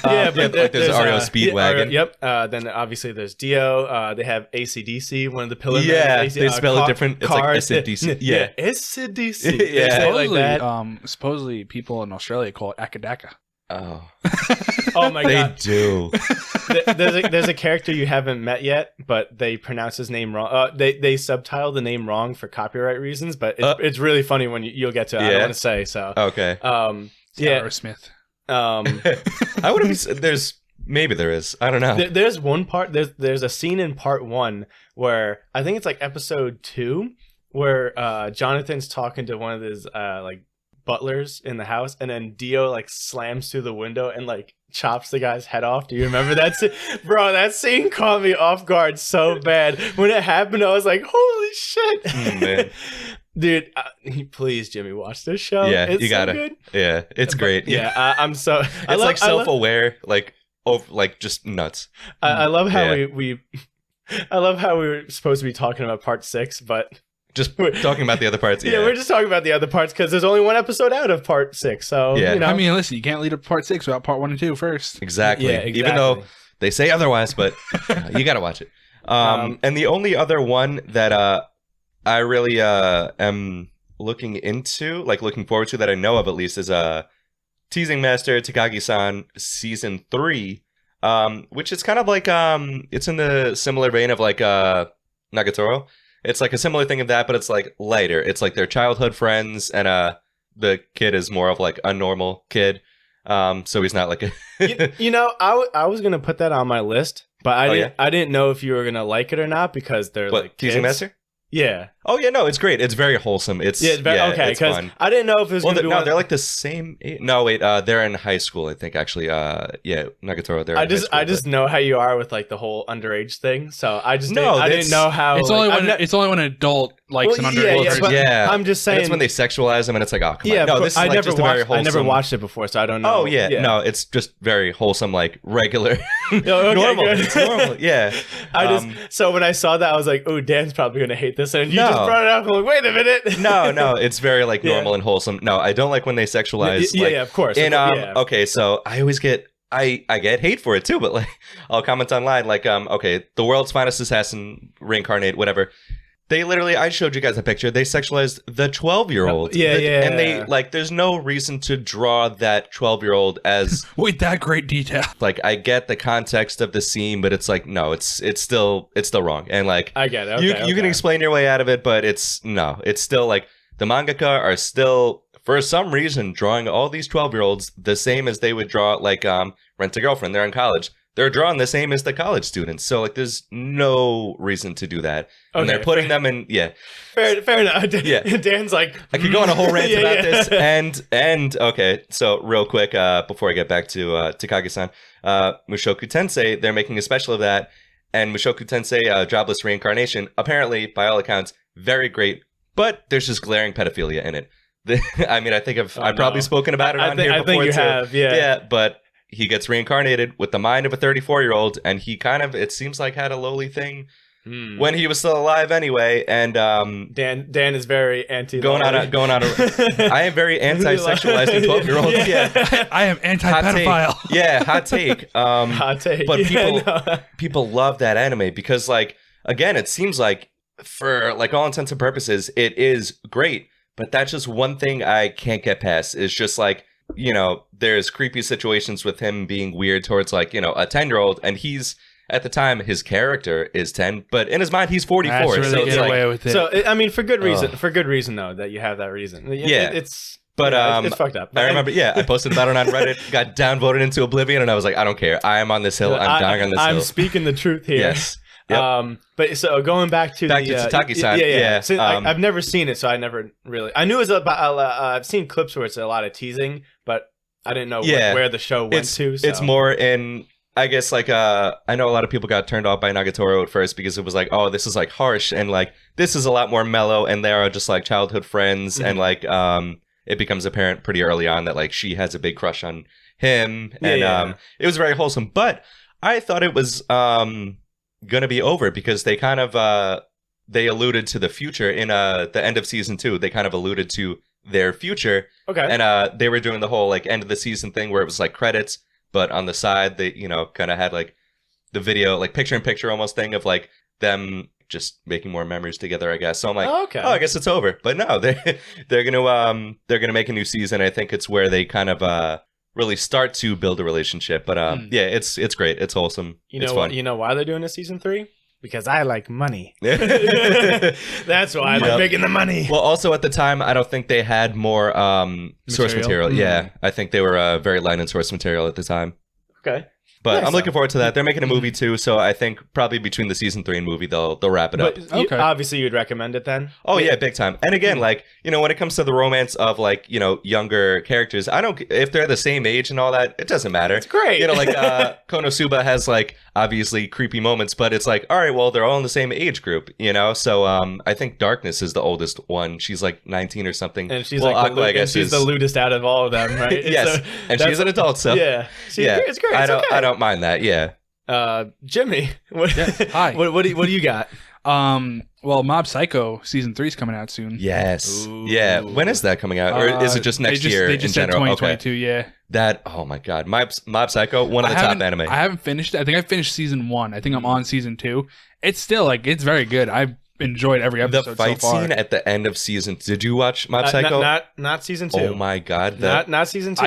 Speaker 3: But
Speaker 1: like there's REO Speedwagon.
Speaker 3: Yep. Then obviously there's Dio. They have AC/DC, one of the pillars.
Speaker 1: Yeah, they spell it different. It's like AC/DC. Yeah,
Speaker 3: AC/DC.
Speaker 1: Yeah,
Speaker 3: like that.
Speaker 2: Supposedly people in Australia call it Akadaka.
Speaker 1: Oh.
Speaker 3: Oh my god.
Speaker 1: They do.
Speaker 3: There's a character you haven't met yet, but they pronounce his name wrong. They subtitle the name wrong for copyright reasons, but it's really funny when you'll get to it. I don't want to say so.
Speaker 1: Okay.
Speaker 2: Smith.
Speaker 1: I would have. Maybe there is. I don't know.
Speaker 3: There's one part. There's a scene in Part 1 where I think it's like episode 2 where Jonathan's talking to one of his like butlers in the house, and then Dio like slams through the window and like chops the guy's head off. Do you remember that scene? Bro, that scene caught me off guard so bad. When it happened, I was like, holy shit.
Speaker 1: Man.
Speaker 3: Dude, please, Jimmy, watch this show.
Speaker 1: Yeah,
Speaker 3: it's
Speaker 1: you gotta.
Speaker 3: So good.
Speaker 1: Yeah, it's great.
Speaker 3: Yeah, I'm so.
Speaker 1: It's like self-aware, like just nuts.
Speaker 3: I love how we I love how we were supposed to be talking about part 6, but
Speaker 1: just talking about the other parts.
Speaker 3: Yeah, we're just talking about the other parts because there's only one episode out of part 6. So
Speaker 1: yeah,
Speaker 3: you know.
Speaker 2: I mean, listen, you can't lead up to part 6 without part 1 and 2 first.
Speaker 1: Exactly.
Speaker 3: Yeah, exactly.
Speaker 1: Even though they say otherwise, but you gotta watch it. And the only other one that I really am looking forward to that I know of at least is Teasing Master Takagi-san season 3, which is kind of like it's in the similar vein of like Nagatoro. It's like a similar thing of that, but it's like lighter. It's like their childhood friends, and the kid is more of like a normal kid. So he's not like a
Speaker 3: you know, I was gonna put that on my list, but I didn't know if you were gonna like it or not because they're like
Speaker 1: Teasing
Speaker 3: kids.
Speaker 1: Master.
Speaker 3: Yeah.
Speaker 1: Oh yeah, no, it's great. It's very wholesome. It's
Speaker 3: okay. Because I didn't know if it was going to be.
Speaker 1: No, they're like the same. No, wait, they're in high school, I think. Actually, Nagatoro. They're.
Speaker 3: I just know how you are with like the whole underage thing, so I didn't know how.
Speaker 2: It's only when an adult likes an underage person.
Speaker 1: Yeah,
Speaker 3: I'm just saying.
Speaker 1: It's when they sexualize them, and it's like, oh, come on. No, this is like just very wholesome.
Speaker 3: I never watched it before, so I don't know.
Speaker 1: Oh yeah, no, it's just very wholesome, like regular, normal. It's normal. Yeah.
Speaker 3: So when I saw that, I was like, oh, Dan's probably going to hate this, and you just brought it up. I'm like, wait a minute.
Speaker 1: No, it's very like normal and wholesome. No, I don't like when they sexualize.
Speaker 3: Yeah, of course.
Speaker 1: And okay, so I always get I get hate for it too, but like I'll comment online like okay, the world's finest assassin reincarnate, whatever. They literally, I showed you guys a picture. They sexualized the 12-year-old.
Speaker 3: Yeah.
Speaker 1: And they like, there's no reason to draw that 12-year-old as
Speaker 2: with that great detail.
Speaker 1: Like, I get the context of the scene, but it's like, no, it's still wrong. And like,
Speaker 3: I get it.
Speaker 1: You can explain your way out of it, but it's still like the mangaka are still for some reason drawing all these 12-year-olds the same as they would draw like Rent a Girlfriend. They're in college. They're drawing the same as the college students. So, like, there's no reason to do that. And they're putting them in,
Speaker 3: Fair enough. Dan's like...
Speaker 1: I could go on a whole rant about this. And okay, so real quick, before I get back to Takagi-san, Mushoku Tensei, they're making a special of that. And Mushoku Tensei, Jobless Reincarnation, apparently, by all accounts, very great. But there's just glaring pedophilia in it. I mean, I think I've probably spoken about it on here before,
Speaker 3: I think you
Speaker 1: too.
Speaker 3: have, yeah.
Speaker 1: Yeah, but... He gets reincarnated with the mind of a 34-year-old, and he kind of, it seems like, had a lowly thing when he was still alive anyway. And
Speaker 3: Dan is very anti.
Speaker 1: Going on. I am very anti-sexualizing 12-year-olds. Yeah,
Speaker 2: I am anti-pedophile.
Speaker 1: Hot take.
Speaker 3: Hot take.
Speaker 1: But people love that anime because, like, again, it seems like for like all intents and purposes, it is great. But that's just one thing I can't get past. Is just like, you know, there's creepy situations with him being weird towards like, you know, a 10-year-old, and he's at the time his character is 10, but in his mind he's 44.
Speaker 2: Really
Speaker 1: so it's
Speaker 2: get away with it.
Speaker 3: So I mean, for good reason. For good reason though that you have that reason. It's fucked up.
Speaker 1: I remember. Yeah, I posted about it on Reddit. Got downvoted into oblivion, and I was like, I don't care. I am on this hill. I'm dying on this hill.
Speaker 3: I'm speaking the truth here.
Speaker 1: Yes. Yep.
Speaker 3: But so going back to
Speaker 1: Takagi-san.
Speaker 3: Yeah. So I've never seen it, so I never really. I knew it was about. I've seen clips where it's a lot of teasing, but I didn't know where the show went to. So.
Speaker 1: It's more in, I guess, like, I know a lot of people got turned off by Nagatoro at first because it was like, oh, this is like harsh, and like this is a lot more mellow, and they are just like childhood friends, and like it becomes apparent pretty early on that like she has a big crush on him, and it was very wholesome. But I thought it was gonna be over because they kind of they alluded to the future in the end of season 2. They kind of alluded to their future.
Speaker 3: Okay.
Speaker 1: And they were doing the whole like end of the season thing where it was like credits, but on the side they, you know, kind of had like the video, like picture in picture almost thing of like them just making more memories together, I guess. So I'm like, oh, I guess it's over. But no, they're gonna make a new season. I think it's where they kind of really start to build a relationship. But yeah, it's great. It's wholesome. It's fun.
Speaker 3: You know why they're doing a season 3? Because I like money. That's why they're making the money.
Speaker 1: Well, also at the time, I don't think they had more source material. Yeah, I think they were very light in source material at the time.
Speaker 3: Okay.
Speaker 1: But
Speaker 3: Nice,
Speaker 1: I'm looking
Speaker 3: though.
Speaker 1: forward to that. They're making a movie too, so I think probably between the season 3 and movie, they'll wrap it up.
Speaker 3: But
Speaker 2: Okay.
Speaker 3: obviously, you'd recommend it then.
Speaker 1: Oh yeah, big time. And again, like, you know, when it comes to the romance of like, you know, younger characters, I don't, if they're the same age and all that, it doesn't matter.
Speaker 3: It's great.
Speaker 1: You know, like Konosuba has like obviously creepy moments, but it's like, all right, well, they're all in the same age group, you know. So I think Darkness is the oldest one. She's like 19 or something.
Speaker 3: And she's
Speaker 1: well,
Speaker 3: like
Speaker 1: Aqua, I guess,
Speaker 3: she's
Speaker 1: is
Speaker 3: the lewdest out of all of them, right?
Speaker 1: yes,
Speaker 3: So
Speaker 1: and she's an adult, so
Speaker 3: yeah,
Speaker 1: yeah,
Speaker 3: it's great.
Speaker 1: I don't mind that. Yeah.
Speaker 3: Jimmy, what,
Speaker 2: Hi.
Speaker 3: what do you got?
Speaker 2: Well, Mob Psycho season 3 is coming out soon.
Speaker 1: Yes.
Speaker 3: Ooh.
Speaker 1: Yeah. When is that coming out, or is it just next year
Speaker 2: They
Speaker 1: in
Speaker 2: just said
Speaker 1: general?
Speaker 2: 2022. Yeah.
Speaker 1: That. Oh my God. Mob Psycho, one of the top anime.
Speaker 2: I haven't finished it. I think I finished season 1. I think I'm on season 2. It's still like it's very good. I've enjoyed every episode
Speaker 1: The fight
Speaker 2: so far.
Speaker 1: scene at the end of season. Did you watch Mob Psycho?
Speaker 3: Not season 2.
Speaker 1: Oh my God.
Speaker 3: Not season 2.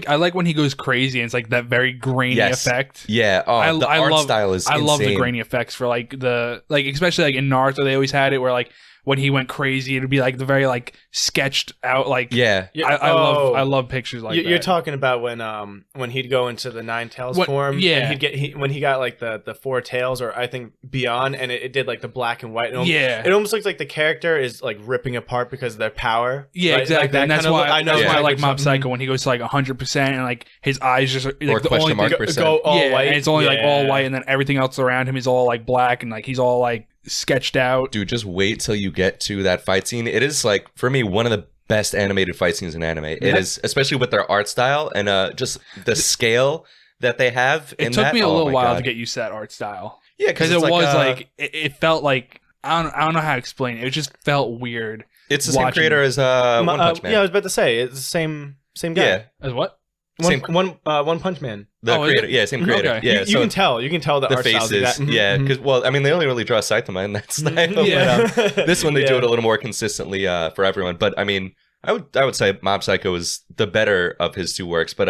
Speaker 2: I like when he goes crazy and it's like that very grainy effect.
Speaker 1: Yeah. Oh, the art style is insane.
Speaker 2: I love the grainy effects for like especially like in Naruto they always had it where like when he went crazy it'd be like the very like sketched out like
Speaker 1: Yeah.
Speaker 2: I love pictures like that.
Speaker 3: You're talking about when he'd go into the Nine Tails form.
Speaker 2: Yeah.
Speaker 3: And when he got like the four tails or I think beyond, and it did like the black and white. It almost looks like the character is like ripping apart because of their power.
Speaker 2: Yeah,
Speaker 3: right?
Speaker 2: exactly.
Speaker 3: Like that
Speaker 2: and that's
Speaker 3: kind of
Speaker 2: why
Speaker 3: look. I know.
Speaker 2: that's why I
Speaker 3: Yeah.
Speaker 2: like Mob Psycho when he goes to like 100% and like his eyes just like
Speaker 1: Or
Speaker 2: the only
Speaker 1: question mark
Speaker 2: thing,
Speaker 1: percent.
Speaker 3: Go all white.
Speaker 2: and it's only like all
Speaker 3: Yeah.
Speaker 2: white, and then everything else around him is all like black and like he's all like sketched out.
Speaker 1: Dude, just wait till you get to that fight scene. It is like, for me, one of the best animated fight scenes in anime. It is, especially with their art style and just the scale that they have.
Speaker 2: It took me a little while to get used to that art style.
Speaker 1: Yeah,
Speaker 2: because it was like it felt like I don't know how to explain it. It just felt weird.
Speaker 1: It's the same creator as One Punch Man.
Speaker 3: Yeah, I was about to say it's the same guy.
Speaker 1: Yeah.
Speaker 2: As what?
Speaker 3: One Punch Man.
Speaker 1: The
Speaker 2: is
Speaker 1: creator,
Speaker 2: it?
Speaker 1: yeah, same creator.
Speaker 2: Okay.
Speaker 1: Yeah,
Speaker 3: You can tell the
Speaker 1: the
Speaker 3: art style's like
Speaker 1: faces,
Speaker 3: that. Mhm,
Speaker 1: yeah,
Speaker 3: mhm.
Speaker 1: because well, I mean, they only really draw Saitama in that style.
Speaker 3: Yeah.
Speaker 1: But, this one they do
Speaker 3: Yeah.
Speaker 1: it a little more consistently for everyone. But I mean, I would say Mob Psycho is the better of his two works. But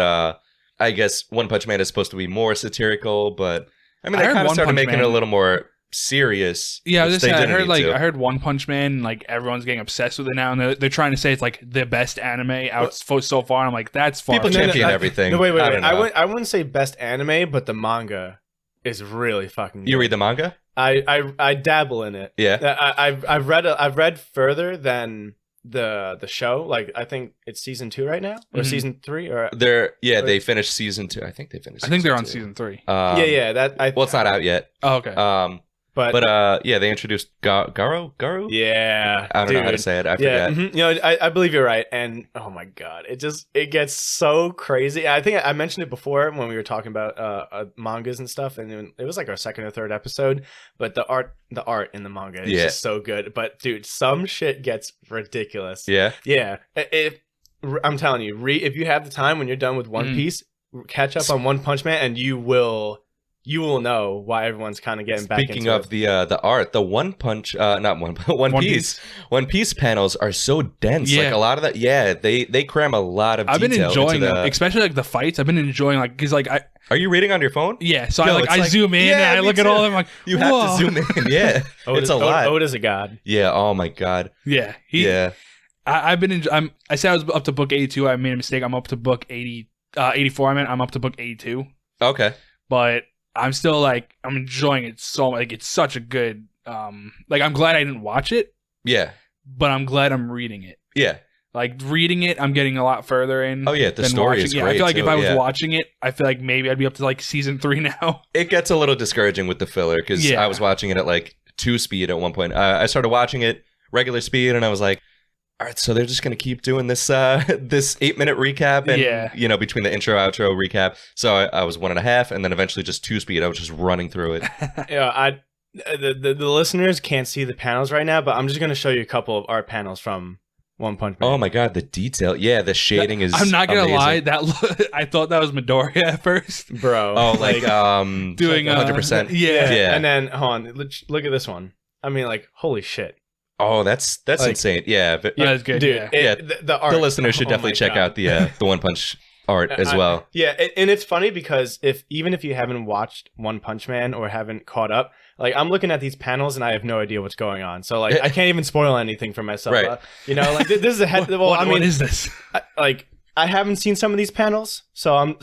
Speaker 1: I guess One Punch Man is supposed to be more satirical. But I mean,
Speaker 2: I
Speaker 1: they
Speaker 2: heard
Speaker 1: kind of
Speaker 2: One
Speaker 1: started
Speaker 2: Punch
Speaker 1: making
Speaker 2: Man-
Speaker 1: it a little more serious.
Speaker 2: Yeah, I was
Speaker 1: which
Speaker 2: just
Speaker 1: they
Speaker 2: saying,
Speaker 1: didn't need to.
Speaker 2: I heard One Punch Man, like everyone's getting obsessed with it now, and they're trying to say it's like the best anime out so far. And I'm like, that's far.
Speaker 1: People champion everything.
Speaker 3: No, wait.
Speaker 1: I don't know.
Speaker 3: I wouldn't say best anime, but the manga is really fucking good.
Speaker 1: You read the manga?
Speaker 3: I dabble in it.
Speaker 1: Yeah.
Speaker 3: I've read further than the show. Like I think it's season 2 right now or
Speaker 2: Mhm.
Speaker 3: season 3 or
Speaker 1: They finished season 2. I think they finished.
Speaker 2: I think they're on
Speaker 1: season
Speaker 2: season 3.
Speaker 1: 2.
Speaker 3: yeah.
Speaker 1: Well, it's not out yet.
Speaker 2: Oh, okay.
Speaker 3: But
Speaker 1: Yeah, they introduced Garo.
Speaker 3: yeah,
Speaker 1: I don't know how to
Speaker 3: dude.
Speaker 1: say it. I
Speaker 3: Yeah,
Speaker 1: forget.
Speaker 3: mhm. You know, I believe you're right, and oh my god, it gets so crazy. I think I mentioned it before when we were talking about mangas and stuff, and it was like our second or third episode. But the art in the manga is just so good. But dude, some shit gets ridiculous.
Speaker 1: Yeah.
Speaker 3: Yeah. I'm telling you, if you have the time when you're done with One Piece, catch up on One Punch Man, and you will know why everyone's kind of getting back into
Speaker 1: Speaking of
Speaker 3: it.
Speaker 1: the art, the One Punch, not One Piece. One Piece panels are so dense.
Speaker 2: Yeah.
Speaker 1: Like a lot of that. Yeah, they cram a lot of.
Speaker 2: I've been
Speaker 1: detail
Speaker 2: enjoying
Speaker 1: into
Speaker 2: them, especially like the fights. I've been enjoying like because like
Speaker 1: Are you reading on your phone?
Speaker 2: yeah. So
Speaker 1: Yo,
Speaker 2: I zoom in and I
Speaker 1: me
Speaker 2: look at
Speaker 1: too.
Speaker 2: all of them like
Speaker 1: You have
Speaker 2: whoa.
Speaker 1: to zoom in. Yeah, it's a lot.
Speaker 3: Oda's a god.
Speaker 1: Yeah. Oh my god.
Speaker 2: Yeah.
Speaker 1: Yeah.
Speaker 2: I've been. I said I was up to book 82. I made a mistake. I'm up to book 84. I'm up to book 82.
Speaker 1: Okay.
Speaker 2: But I'm still like I'm enjoying it so much. Like it's such a good. Like I'm glad I didn't watch it,
Speaker 1: Yeah.
Speaker 2: but I'm glad I'm reading it.
Speaker 1: Yeah.
Speaker 2: Like reading it, I'm getting a lot further in.
Speaker 1: Oh yeah. The
Speaker 2: than
Speaker 1: story
Speaker 2: watching.
Speaker 1: is
Speaker 2: Yeah,
Speaker 1: great.
Speaker 2: I feel like
Speaker 1: too.
Speaker 2: if I was
Speaker 1: Yeah.
Speaker 2: watching it, I feel like maybe I'd be up to like season 3 now.
Speaker 1: It gets a little discouraging with the filler because
Speaker 2: Yeah.
Speaker 1: I was watching it at like 2 speed at one point. I started watching it regular speed and I was like, all right, so they're just gonna keep doing this this 8-minute recap and
Speaker 2: Yeah.
Speaker 1: between the intro outro recap. So I was 1.5 and then eventually just 2 speed. I was just running through it.
Speaker 3: Yeah, the listeners can't see the panels right now, but I'm just gonna show you a couple of art panels from One Punch Man.
Speaker 1: Oh my god, the detail! Yeah, the shading is.
Speaker 2: I'm not gonna
Speaker 1: amazing.
Speaker 2: lie. I thought that was Midoriya at first.
Speaker 3: bro.
Speaker 1: Oh, like
Speaker 2: Doing
Speaker 1: 100%.
Speaker 2: Yeah.
Speaker 1: Yeah.
Speaker 3: And then hold on, look at this one. I mean, like, holy shit.
Speaker 1: Oh, that's
Speaker 3: Like-
Speaker 1: insane. Yeah, but
Speaker 2: That's good.
Speaker 3: Dude,
Speaker 2: yeah.
Speaker 1: Yeah,
Speaker 3: the art.
Speaker 1: the listeners should
Speaker 3: oh
Speaker 1: definitely
Speaker 3: my
Speaker 1: check
Speaker 3: God.
Speaker 1: out the One Punch art as well.
Speaker 3: Yeah, and it's funny because even if you haven't watched One Punch Man or haven't caught up, like I'm looking at these panels and I have no idea what's going on. So like I can't even spoil anything for myself.
Speaker 1: Right.
Speaker 3: You know, like this is a head. Well,
Speaker 2: what,
Speaker 3: I mean,
Speaker 2: what is this?
Speaker 3: like I haven't seen some of these panels, so I'm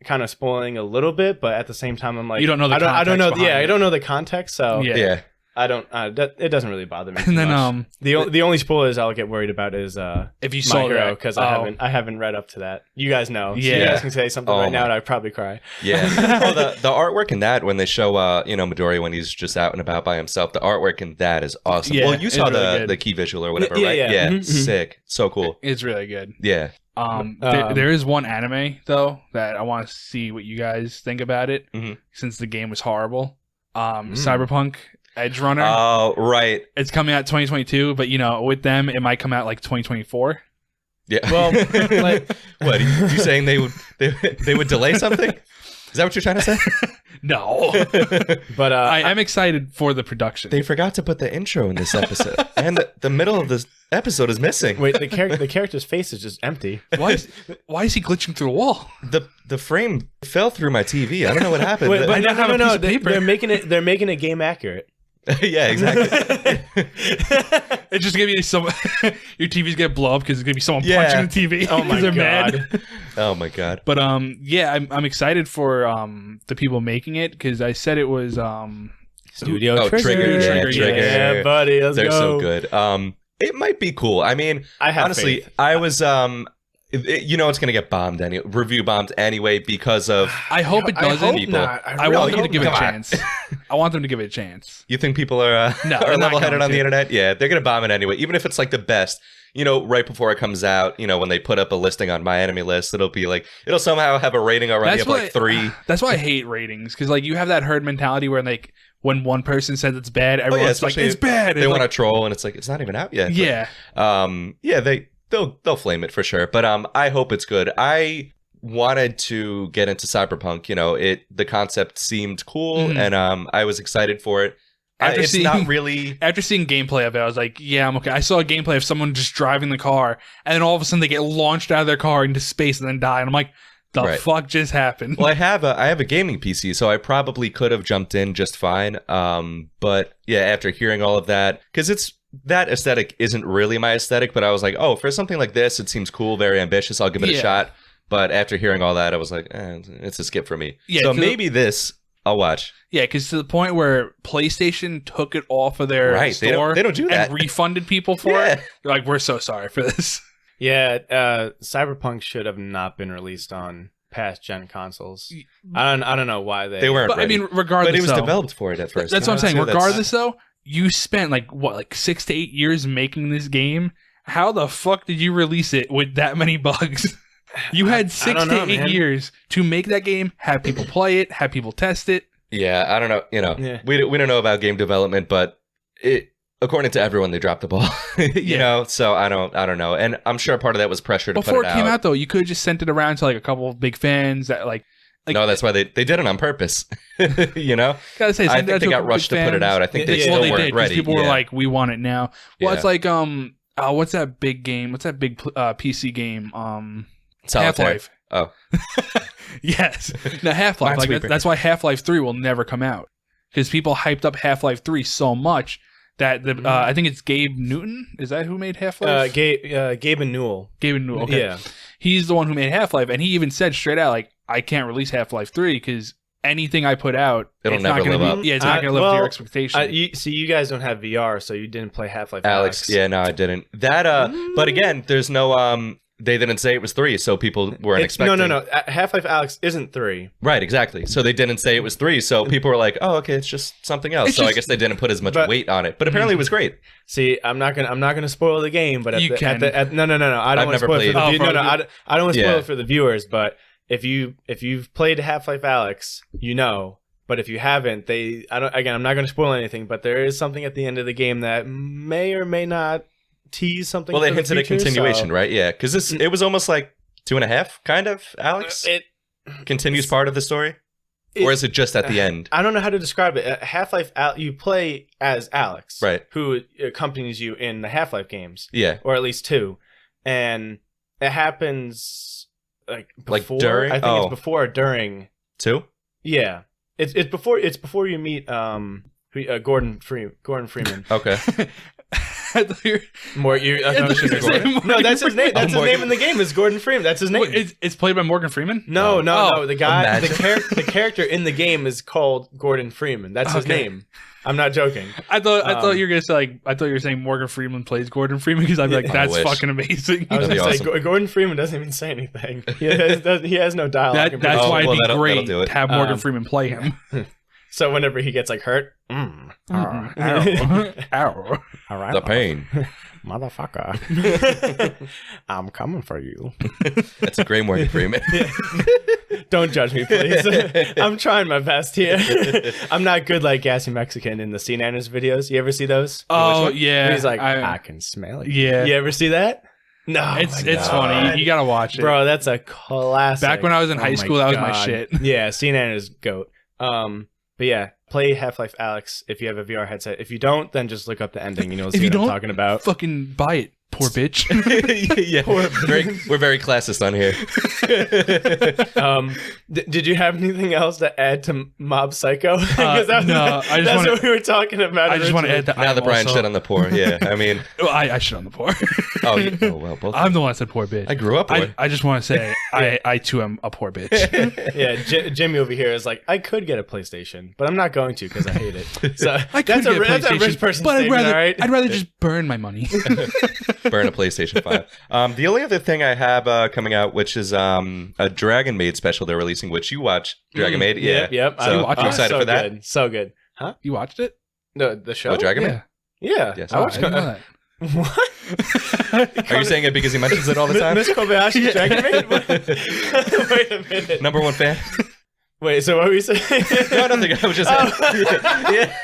Speaker 3: kind of spoiling a little bit, but at the same time, I'm like,
Speaker 2: You don't know the
Speaker 3: I don't know.
Speaker 2: context behind
Speaker 3: I
Speaker 2: it.
Speaker 3: don't know the context, so
Speaker 2: Yeah.
Speaker 3: I don't. It doesn't really bother me.
Speaker 2: And then
Speaker 3: much. The only spoilers I'll get worried about is
Speaker 2: if you
Speaker 3: My
Speaker 2: saw
Speaker 3: Hero,
Speaker 2: that,
Speaker 3: because I haven't read up to that. You guys know. So
Speaker 2: Yeah.
Speaker 3: you guys can say something right now, and I'd probably cry.
Speaker 1: Yeah. Oh, the artwork in that when they show Midori when he's just out and about by himself, the artwork in that is awesome.
Speaker 2: Yeah,
Speaker 1: well, you
Speaker 2: it's
Speaker 1: saw
Speaker 2: really good.
Speaker 1: the key visual or whatever,
Speaker 3: Yeah,
Speaker 1: right?
Speaker 3: yeah. Mhm, mhm.
Speaker 1: Sick. So cool.
Speaker 2: it's really good.
Speaker 1: Yeah.
Speaker 2: There is one anime though that I want to see what you guys think about it,
Speaker 1: Mhm.
Speaker 2: since the game was horrible. Cyberpunk Edgerunner.
Speaker 1: Oh, right.
Speaker 2: It's coming out 2022, but with them it might come out like 2024.
Speaker 1: Yeah.
Speaker 3: Well, like-
Speaker 1: what? You saying they would delay something? Is that what you're trying to say?
Speaker 2: No,
Speaker 3: But
Speaker 2: I am excited for the production.
Speaker 1: They forgot to put the intro in this episode, and the middle of this episode is missing.
Speaker 3: wait, the character's face is just empty.
Speaker 2: Why is he glitching through the wall?
Speaker 1: The frame fell through my TV. I don't know what happened.
Speaker 3: Wait, but
Speaker 2: I don't have a piece of paper.
Speaker 3: They're making it game accurate.
Speaker 1: Yeah, exactly.
Speaker 2: It's just gonna be some. Your TV's gonna blow up because it's gonna be someone
Speaker 1: Yeah.
Speaker 2: punching the TV.
Speaker 3: Oh my
Speaker 2: 'cause they're
Speaker 3: god.
Speaker 2: mad.
Speaker 1: Oh my god.
Speaker 2: But yeah, I'm excited for the people making it because I said it was
Speaker 3: Studio
Speaker 1: Oh,
Speaker 3: Trigger.
Speaker 2: Trigger, yeah.
Speaker 3: Yeah, buddy, let's
Speaker 1: They're
Speaker 3: go.
Speaker 1: so good. It might be cool. I mean,
Speaker 3: I have
Speaker 1: honestly,
Speaker 3: faith.
Speaker 1: I was it's gonna get bombed review bombed anyway because of.
Speaker 2: I hope it doesn't.
Speaker 1: people.
Speaker 3: not.
Speaker 2: I want them to give it a
Speaker 1: Come on.
Speaker 2: chance. I want them to give it a chance.
Speaker 1: You think people are
Speaker 2: No,
Speaker 1: are
Speaker 2: they're not
Speaker 1: level headed
Speaker 2: going
Speaker 1: on the
Speaker 2: to.
Speaker 1: internet? Yeah, they're gonna bomb it anyway, even if it's like the best. Right before it comes out, when they put up a listing on My Enemy List, it'll somehow have a rating already
Speaker 2: That's
Speaker 1: of like 3.
Speaker 2: That's why I hate ratings because you have that herd mentality where when one person says it's bad, everyone's like
Speaker 1: especially
Speaker 2: it's bad.
Speaker 1: They
Speaker 2: It's
Speaker 1: want
Speaker 2: like,
Speaker 1: to troll, and it's like it's not even out yet.
Speaker 2: yeah.
Speaker 1: They'll flame it for sure. But I hope it's good. I wanted to get into Cyberpunk. The concept seemed cool,
Speaker 2: Mhm.
Speaker 1: and I was excited for it. It's not really.
Speaker 2: After seeing gameplay of it, I was like, yeah, I'm okay. I saw a gameplay of someone just driving the car, and then all of a sudden they get launched out of their car into space and then die. And I'm like, the
Speaker 1: Right.
Speaker 2: fuck just happened?
Speaker 1: Well, I have a gaming PC, so I probably could have jumped in just fine. But yeah, after hearing all of that, because that aesthetic isn't really my aesthetic, but I was like, oh, for something like this, it seems cool, very ambitious. I'll give it a
Speaker 2: Yeah.
Speaker 1: shot. But after hearing all that, I was like, it's a skip for me.
Speaker 2: Yeah,
Speaker 1: so
Speaker 2: 'cause-
Speaker 1: maybe this I'll watch.
Speaker 2: Yeah, because to the point where PlayStation took it off of their
Speaker 1: Right,
Speaker 2: store
Speaker 1: they don't do that.
Speaker 2: and refunded people for
Speaker 1: Yeah.
Speaker 2: it. They're like, we're so sorry for this.
Speaker 3: Yeah, Cyberpunk should have not been released on past gen consoles. I don't know why
Speaker 1: They weren't.
Speaker 2: But
Speaker 1: ready.
Speaker 2: I mean, regardless,
Speaker 1: but it was
Speaker 2: though,
Speaker 1: developed for it at first.
Speaker 2: That's what I'm saying.
Speaker 1: So that's-
Speaker 2: Regardless, though, you spent like 6 to 8 years making this game. How the fuck did you release it with that many bugs? You had 6
Speaker 3: don't
Speaker 2: to
Speaker 3: know,
Speaker 2: 8
Speaker 3: man.
Speaker 2: years to make that game, have people play it, have people test it.
Speaker 1: Yeah, I don't know.
Speaker 3: Yeah.
Speaker 1: We don't know about game development, but according to everyone, they dropped the ball. So I don't know, and I'm sure part of that was pressure to
Speaker 2: Before
Speaker 1: put
Speaker 2: it
Speaker 1: it
Speaker 2: came out, though, you could have just sent it around to like a couple of big fans that like
Speaker 1: no, that's why they did it on purpose.
Speaker 2: gotta say,
Speaker 1: I
Speaker 2: send it
Speaker 1: think
Speaker 2: out
Speaker 1: they
Speaker 2: to a
Speaker 1: got
Speaker 2: couple
Speaker 1: rushed to
Speaker 2: big
Speaker 1: put it
Speaker 2: fans.
Speaker 1: out. I think they
Speaker 3: Yeah,
Speaker 1: still
Speaker 2: Well, they
Speaker 1: weren't
Speaker 2: did because
Speaker 1: ready.
Speaker 2: people were
Speaker 1: Yeah.
Speaker 2: like, "We want it now." Well,
Speaker 1: Yeah.
Speaker 2: it's like what's that big game? What's that big PC game?
Speaker 1: Solitaire.
Speaker 2: Half-Life.
Speaker 1: Oh,
Speaker 2: Yes. Now Half-Life. Like
Speaker 1: Minesweeper.
Speaker 2: that's why Half-Life 3 will never come out because people hyped up Half-Life 3 so much that I think it's Gabe Newton. Is that who made Half-Life?
Speaker 3: Gabe and Newell.
Speaker 2: Gabe Newton. Okay.
Speaker 3: Yeah.
Speaker 2: He's the one who made Half-Life, and he even said straight out like, I can't release Half-Life 3 because anything I put out,
Speaker 1: It'll
Speaker 2: it's
Speaker 1: never
Speaker 2: not gonna
Speaker 1: live
Speaker 2: be,
Speaker 1: up.
Speaker 2: Yeah, it's not going to live up to your expectation.
Speaker 3: You guys don't have VR, so you didn't play Half-Life
Speaker 1: Alex. Yeah, no, I didn't. That. But again, there's no. They didn't say it was 3, so people weren't expecting.
Speaker 3: No. Half-Life Alex isn't 3.
Speaker 1: Right, exactly. So they didn't say it was 3, so people were like, "Oh, okay, it's just something else."
Speaker 2: It's
Speaker 1: So I
Speaker 2: just-
Speaker 1: guess they didn't put as much
Speaker 3: But-
Speaker 1: weight on it. But apparently, it was great.
Speaker 3: See, I'm not gonna spoil the game, but
Speaker 2: You can.
Speaker 3: no. I don't
Speaker 1: I've
Speaker 3: want to
Speaker 1: never
Speaker 3: spoil it for
Speaker 1: played.
Speaker 3: the no. I don't want to spoil
Speaker 1: Yeah.
Speaker 3: it for the viewers. But if you've played Half-Life Alex, you know. But if you haven't, I'm not going to spoil anything. But there is something at the end of the game that may or may not tease something.
Speaker 1: Well, they
Speaker 3: for the
Speaker 1: hinted at
Speaker 3: future,
Speaker 1: continuation,
Speaker 3: so-
Speaker 1: right? Yeah, because it was almost like 2.5, kind of. Alex
Speaker 3: It
Speaker 1: continues part of the story, or is it just at the end?
Speaker 3: I don't know how to describe it. Half-Life, you play as Alex,
Speaker 1: Right.
Speaker 3: Who accompanies you in the Half-Life games,
Speaker 1: Yeah.
Speaker 3: or at least 2, and it happens like before.
Speaker 1: during?
Speaker 3: I think
Speaker 1: Oh.
Speaker 3: it's before or during.
Speaker 1: 2?
Speaker 3: Yeah, it's before you meet Gordon Freeman.
Speaker 1: Okay.
Speaker 2: I thought you were-
Speaker 3: No, that's his name. That's his name in the game. Is Gordon Freeman. That's his name.
Speaker 2: Wait, it's played by Morgan Freeman?
Speaker 3: No. The guy,
Speaker 1: Imagine.
Speaker 3: the character in the game is called Gordon Freeman. That's his
Speaker 2: Okay.
Speaker 3: name. I'm not joking.
Speaker 2: I thought you were gonna say like I thought you were saying Morgan Freeman plays Gordon Freeman because I'd be like
Speaker 1: I
Speaker 2: that's
Speaker 1: wish.
Speaker 2: fucking amazing.
Speaker 3: I was
Speaker 1: That'd
Speaker 3: gonna
Speaker 1: be
Speaker 3: say
Speaker 1: awesome.
Speaker 3: Gordon Freeman doesn't even say anything. He has no dialogue.
Speaker 2: That's
Speaker 1: Oh,
Speaker 2: why
Speaker 1: well,
Speaker 2: it'd be
Speaker 1: that'll
Speaker 2: great
Speaker 1: do it.
Speaker 2: to have Morgan
Speaker 3: Um,
Speaker 2: Freeman play him.
Speaker 3: So whenever he gets like hurt,
Speaker 2: Ow. Ow.
Speaker 3: all right,
Speaker 1: The pain.
Speaker 3: motherfucker, I'm coming for you.
Speaker 1: That's a great Morgan Freeman.
Speaker 3: Don't judge me, please. I'm trying my best here. I'm not good like Gassy Mexican in the Sea Nanners videos. You ever see those?
Speaker 2: Oh
Speaker 1: one?
Speaker 2: yeah.
Speaker 3: And he's like, I can smell it.
Speaker 2: Yeah.
Speaker 3: You ever see that? No.
Speaker 2: It's
Speaker 3: my
Speaker 2: it's
Speaker 3: God.
Speaker 2: funny. You gotta watch it.
Speaker 3: Bro, that's a classic.
Speaker 2: Back when I was in high
Speaker 3: my
Speaker 2: school, that was my
Speaker 3: God.
Speaker 2: shit.
Speaker 3: Yeah, Sea Nanners goat. But yeah, play Half-Life Alyx if you have a VR headset. If you don't, then just look up the ending and you'll
Speaker 2: If
Speaker 3: see
Speaker 2: you
Speaker 3: what I'm
Speaker 2: don't,
Speaker 3: talking about.
Speaker 2: Fucking buy it, poor bitch.
Speaker 1: Yeah, we're very classist on here.
Speaker 3: Did you have anything else to add to Mob Psycho? 'Cause
Speaker 2: no, I just
Speaker 3: that's
Speaker 2: wanna-
Speaker 3: what we were talking about.
Speaker 2: I just want to add that.
Speaker 1: Now the Bryan shit on the poor. Yeah, I mean,
Speaker 2: I shit on the poor.
Speaker 1: oh well, both.
Speaker 2: I'm the one that said poor bitch.
Speaker 1: I grew up poor.
Speaker 2: I just want to say I too am a poor bitch.
Speaker 3: Yeah, Jimmy over here is like, I could get a PlayStation, but I'm not going to because I hate it. So
Speaker 2: I could
Speaker 3: that's a
Speaker 2: get a
Speaker 3: rich
Speaker 2: PlayStation,
Speaker 3: person
Speaker 2: but
Speaker 3: statement, all right?
Speaker 2: I'd rather just burn my money.
Speaker 1: Burn a PlayStation 5. The only other thing I have coming out, which is a Dragon Maid special they're releasing, which you watch. Dragon Maid, yeah.
Speaker 3: Yep.
Speaker 1: So
Speaker 2: watch
Speaker 1: I'm
Speaker 2: it?
Speaker 1: excited
Speaker 3: so
Speaker 1: for that.
Speaker 3: Good. So good. Huh?
Speaker 2: You watched it?
Speaker 3: The show?
Speaker 1: Oh, Dragon Maid?
Speaker 2: Yeah.
Speaker 3: Yeah.
Speaker 1: Yes.
Speaker 3: I
Speaker 2: Oh,
Speaker 3: watched
Speaker 2: I didn't know that.
Speaker 3: What?
Speaker 1: Are you saying it because he mentions it all the time?
Speaker 3: Miss Kobayashi's Dragon Maid? Wait a minute.
Speaker 1: Number one fan?
Speaker 3: Wait, so what were you saying?
Speaker 1: No, nothing. I was just yeah.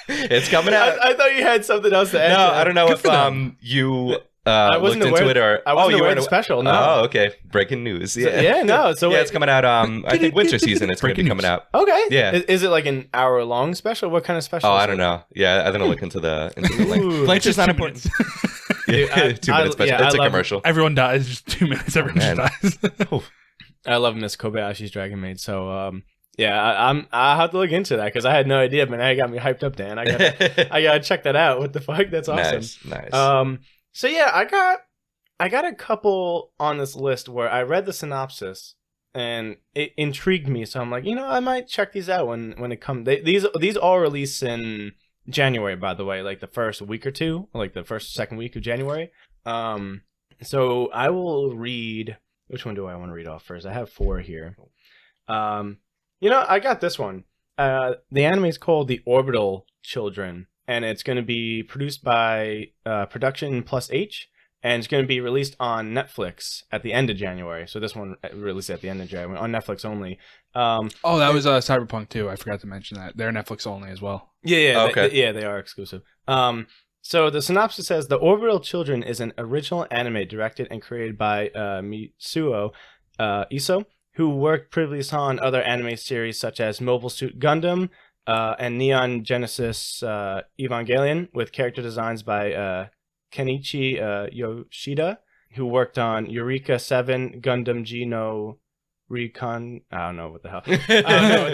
Speaker 1: It's coming out.
Speaker 3: I thought you had something else to add.
Speaker 1: No,
Speaker 3: to that.
Speaker 1: I don't know
Speaker 3: Good
Speaker 1: if
Speaker 3: for them.
Speaker 1: you
Speaker 3: I wasn't
Speaker 1: looked into
Speaker 3: aware-
Speaker 1: it or
Speaker 3: I wasn't
Speaker 1: you
Speaker 3: aware
Speaker 1: weren't
Speaker 3: of the special, no.
Speaker 1: Oh, okay. Breaking news. Yeah.
Speaker 3: Yeah, no. So
Speaker 1: yeah,
Speaker 3: wait,
Speaker 1: it's coming out. I think winter season. It's going to be
Speaker 2: Breaking
Speaker 1: coming out.
Speaker 3: okay.
Speaker 1: Yeah.
Speaker 3: Is it like an hour-long special? What kind of special?
Speaker 1: Oh,
Speaker 3: is
Speaker 1: I
Speaker 3: it?
Speaker 1: don't know. Yeah, I didn't look into the length.
Speaker 3: Ooh.
Speaker 1: Length is
Speaker 2: Just
Speaker 1: not
Speaker 2: 2
Speaker 1: important.
Speaker 2: minutes.
Speaker 3: Dude,
Speaker 1: Yeah, 2 minutes special.
Speaker 3: yeah,
Speaker 1: It's
Speaker 3: I
Speaker 1: a
Speaker 3: love-
Speaker 1: commercial.
Speaker 2: Everyone dies. Just 2 minutes. Everyone
Speaker 1: man.
Speaker 2: just dies.
Speaker 3: I love Miss Kobayashi's Dragon Maid. So, yeah, I'll have to look into that because I had no idea, but now you got me hyped up, Dan. I gotta check that out. What the fuck? That's awesome.
Speaker 1: Nice.
Speaker 3: So yeah, I got a couple on this list where I read the synopsis and it intrigued me. So I'm like, I might check these out when it comes. These all release in January, by the way, like the first week or two, like the second week of January. So I will read. Which one do I want to read off first? I have 4 here. I got this one. The anime is called The Orbital Children, and it's going to be produced by Production Plus H, and it's going to be released on Netflix at the end of January. So this one released at the end of January on Netflix only.
Speaker 2: Oh, that was Cyberpunk too. I forgot to mention that. They're Netflix only as well.
Speaker 3: Yeah,
Speaker 1: Okay.
Speaker 3: they are exclusive. So the synopsis says The Orbital Children is an original anime directed and created by Mitsuo Iso, who worked previously on other anime series such as Mobile Suit Gundam and Neon Genesis Evangelion, with character designs by Kenichi Yoshida, who worked on Eureka 7, Gundam G no Recon. I don't know what the hell. I don't know what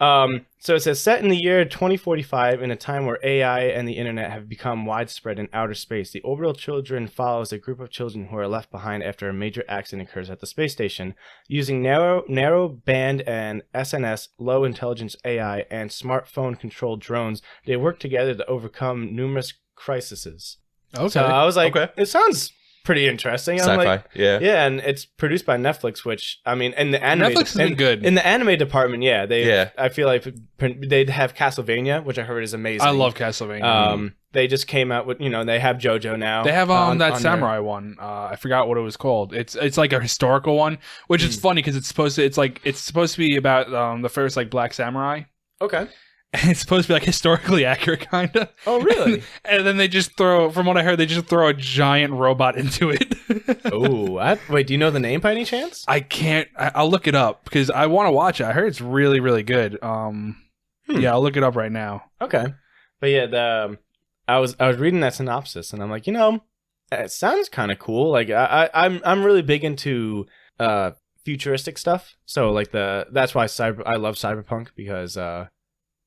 Speaker 3: that. So it says, set in the year 2045, in a time where AI and the internet have become widespread in outer space, The Orbital Children follows a group of children who are left behind after a major accident occurs at the space station. Using narrow band and SNS, low intelligence AI, and smartphone controlled drones, they work together to overcome numerous crises.
Speaker 2: Okay.
Speaker 3: So I was like,
Speaker 1: Okay.
Speaker 3: it sounds pretty interesting. I'm
Speaker 1: Sci-fi.
Speaker 3: like,
Speaker 1: Yeah.
Speaker 3: yeah, and it's produced by Netflix, which I mean, in the anime,
Speaker 2: Netflix has been good.
Speaker 3: In the anime department, yeah,
Speaker 1: Yeah.
Speaker 3: I feel like they'd have Castlevania, which I heard is amazing.
Speaker 2: I love Castlevania.
Speaker 3: They just came out with, they have JoJo now.
Speaker 2: They have that
Speaker 3: on
Speaker 2: samurai one. I forgot what it was called. It's like a historical one, which is funny because it's supposed to be about the first like black samurai.
Speaker 3: Okay.
Speaker 2: And it's supposed to be like historically accurate, kind of.
Speaker 3: Oh, really?
Speaker 2: And then they just from what I heard, they just throw a giant robot into it.
Speaker 3: Oh, wait, do you know the name by any chance?
Speaker 2: I can't. I'll look it up because I want to watch it. I heard it's really, really good. Yeah, I'll look it up right now.
Speaker 3: Okay, but yeah, I was reading that synopsis and I'm like, it sounds kind of cool. Like I'm really big into futuristic stuff. So like that's why I love Cyberpunk because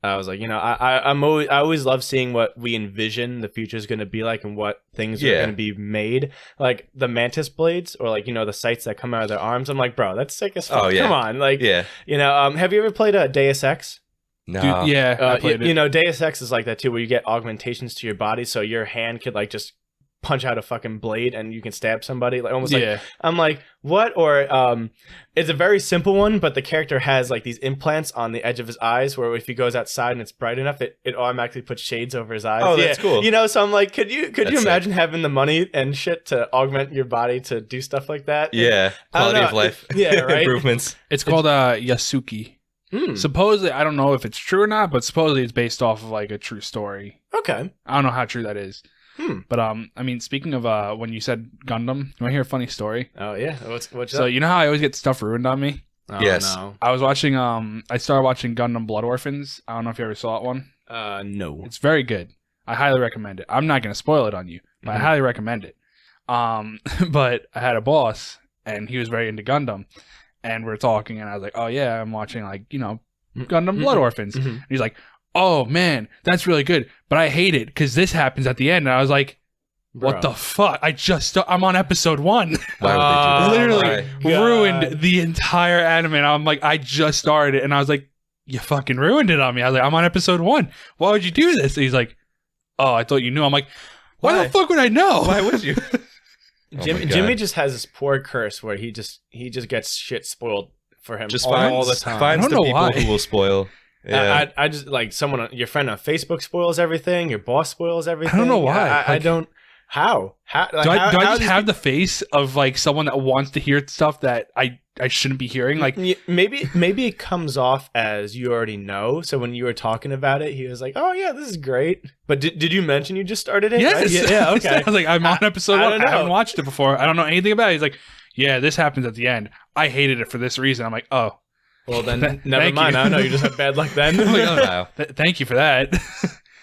Speaker 3: I was like, I always love seeing what we envision the future is going to be like and what things are going to be made. Like the mantis blades or like, the sights that come out of their arms. I'm like, bro, that's sick as fuck.
Speaker 1: Oh, yeah.
Speaker 3: Come on. Like,
Speaker 1: Yeah.
Speaker 3: Have you ever played Deus Ex?
Speaker 1: No.
Speaker 2: Dude, yeah, I played it.
Speaker 3: Deus Ex is like that too, where you get augmentations to your body. So your hand could like just punch out a fucking blade and you can stab somebody, like almost like I'm like, what? Or it's a very simple one, but the character has like these implants on the edge of his eyes where if he goes outside and it's bright enough, it automatically puts shades over his eyes.
Speaker 1: Oh, that's cool.
Speaker 3: So I'm like, could you imagine having the money and shit to augment your body to do stuff like that?
Speaker 1: Yeah. Quality of life.
Speaker 3: Yeah, right.
Speaker 1: Improvements.
Speaker 2: It's called Yasuki. Supposedly, I don't know if it's true or not, but supposedly it's based off of like a true story.
Speaker 3: Okay.
Speaker 2: I don't know how true that is. But I mean, speaking of when you said Gundam, you want to hear a funny story?
Speaker 3: Oh yeah, what's
Speaker 2: so
Speaker 3: up?
Speaker 2: You know how I always get stuff ruined on me?
Speaker 3: Oh,
Speaker 1: yes.
Speaker 3: No.
Speaker 2: I was watching I started watching Gundam Blood Orphans. I don't know if you ever saw that one.
Speaker 3: No.
Speaker 2: It's very good. I highly recommend it. I'm not going to spoil it on you, but I highly recommend it. But I had a boss and he was very into Gundam, and we're talking and I was like, "Oh yeah, I'm watching like, Gundam Blood Orphans." And he's like, "Oh man, that's really good, but I hate it because this happens at the end." And I was like, what the fuck? I'm on episode 1.
Speaker 1: Why would they do that?
Speaker 2: Literally ruined the entire anime. And I'm like, I just started it. And I was like, you fucking ruined it on me. I was like, I'm on episode 1. Why would you do this? And he's like, oh, I thought you knew. I'm like, why the fuck would I know?
Speaker 1: Why would you?
Speaker 3: Jimmy just has this poor curse where he just gets shit spoiled for him
Speaker 1: Just
Speaker 3: all the time.
Speaker 1: Finds the people
Speaker 2: why.
Speaker 1: who will spoil. Yeah.
Speaker 3: I just like your friend on Facebook spoils everything. Your boss spoils everything.
Speaker 2: I don't know why.
Speaker 3: I don't. How?
Speaker 2: Do I just have the face of like someone that wants to hear stuff that I shouldn't be hearing? Like
Speaker 3: maybe it comes off as you already know. So when you were talking about it, he was like, "Oh yeah, this is great." But did you mention you just started it?
Speaker 2: Yes.
Speaker 3: Right? Yeah. Okay.
Speaker 2: I was like, I'm on episode 1.
Speaker 3: I
Speaker 2: I haven't watched it before. I don't know anything about it. He's like, yeah, this happens at the end. I hated it for this reason. I'm like, oh.
Speaker 3: Well then, never mind. I don't know. You just have bad luck then.
Speaker 2: I'm like, oh, thank you for that.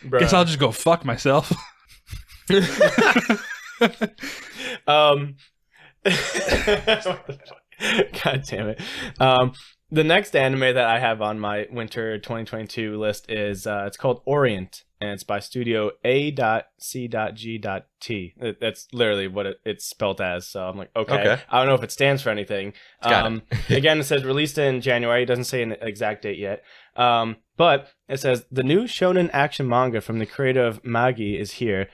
Speaker 3: Bruh.
Speaker 2: Guess I'll just go fuck myself.
Speaker 3: What the fuck? God damn it. The next anime that I have on my winter 2022 list is it's called Orient, and it's by Studio A.C.G.T. That's literally what it's spelled as. So I'm like, okay. I don't know if it stands for anything. Again, it says released in January. It doesn't say an exact date yet. But it says the new shonen action manga from the creator of Magi is here.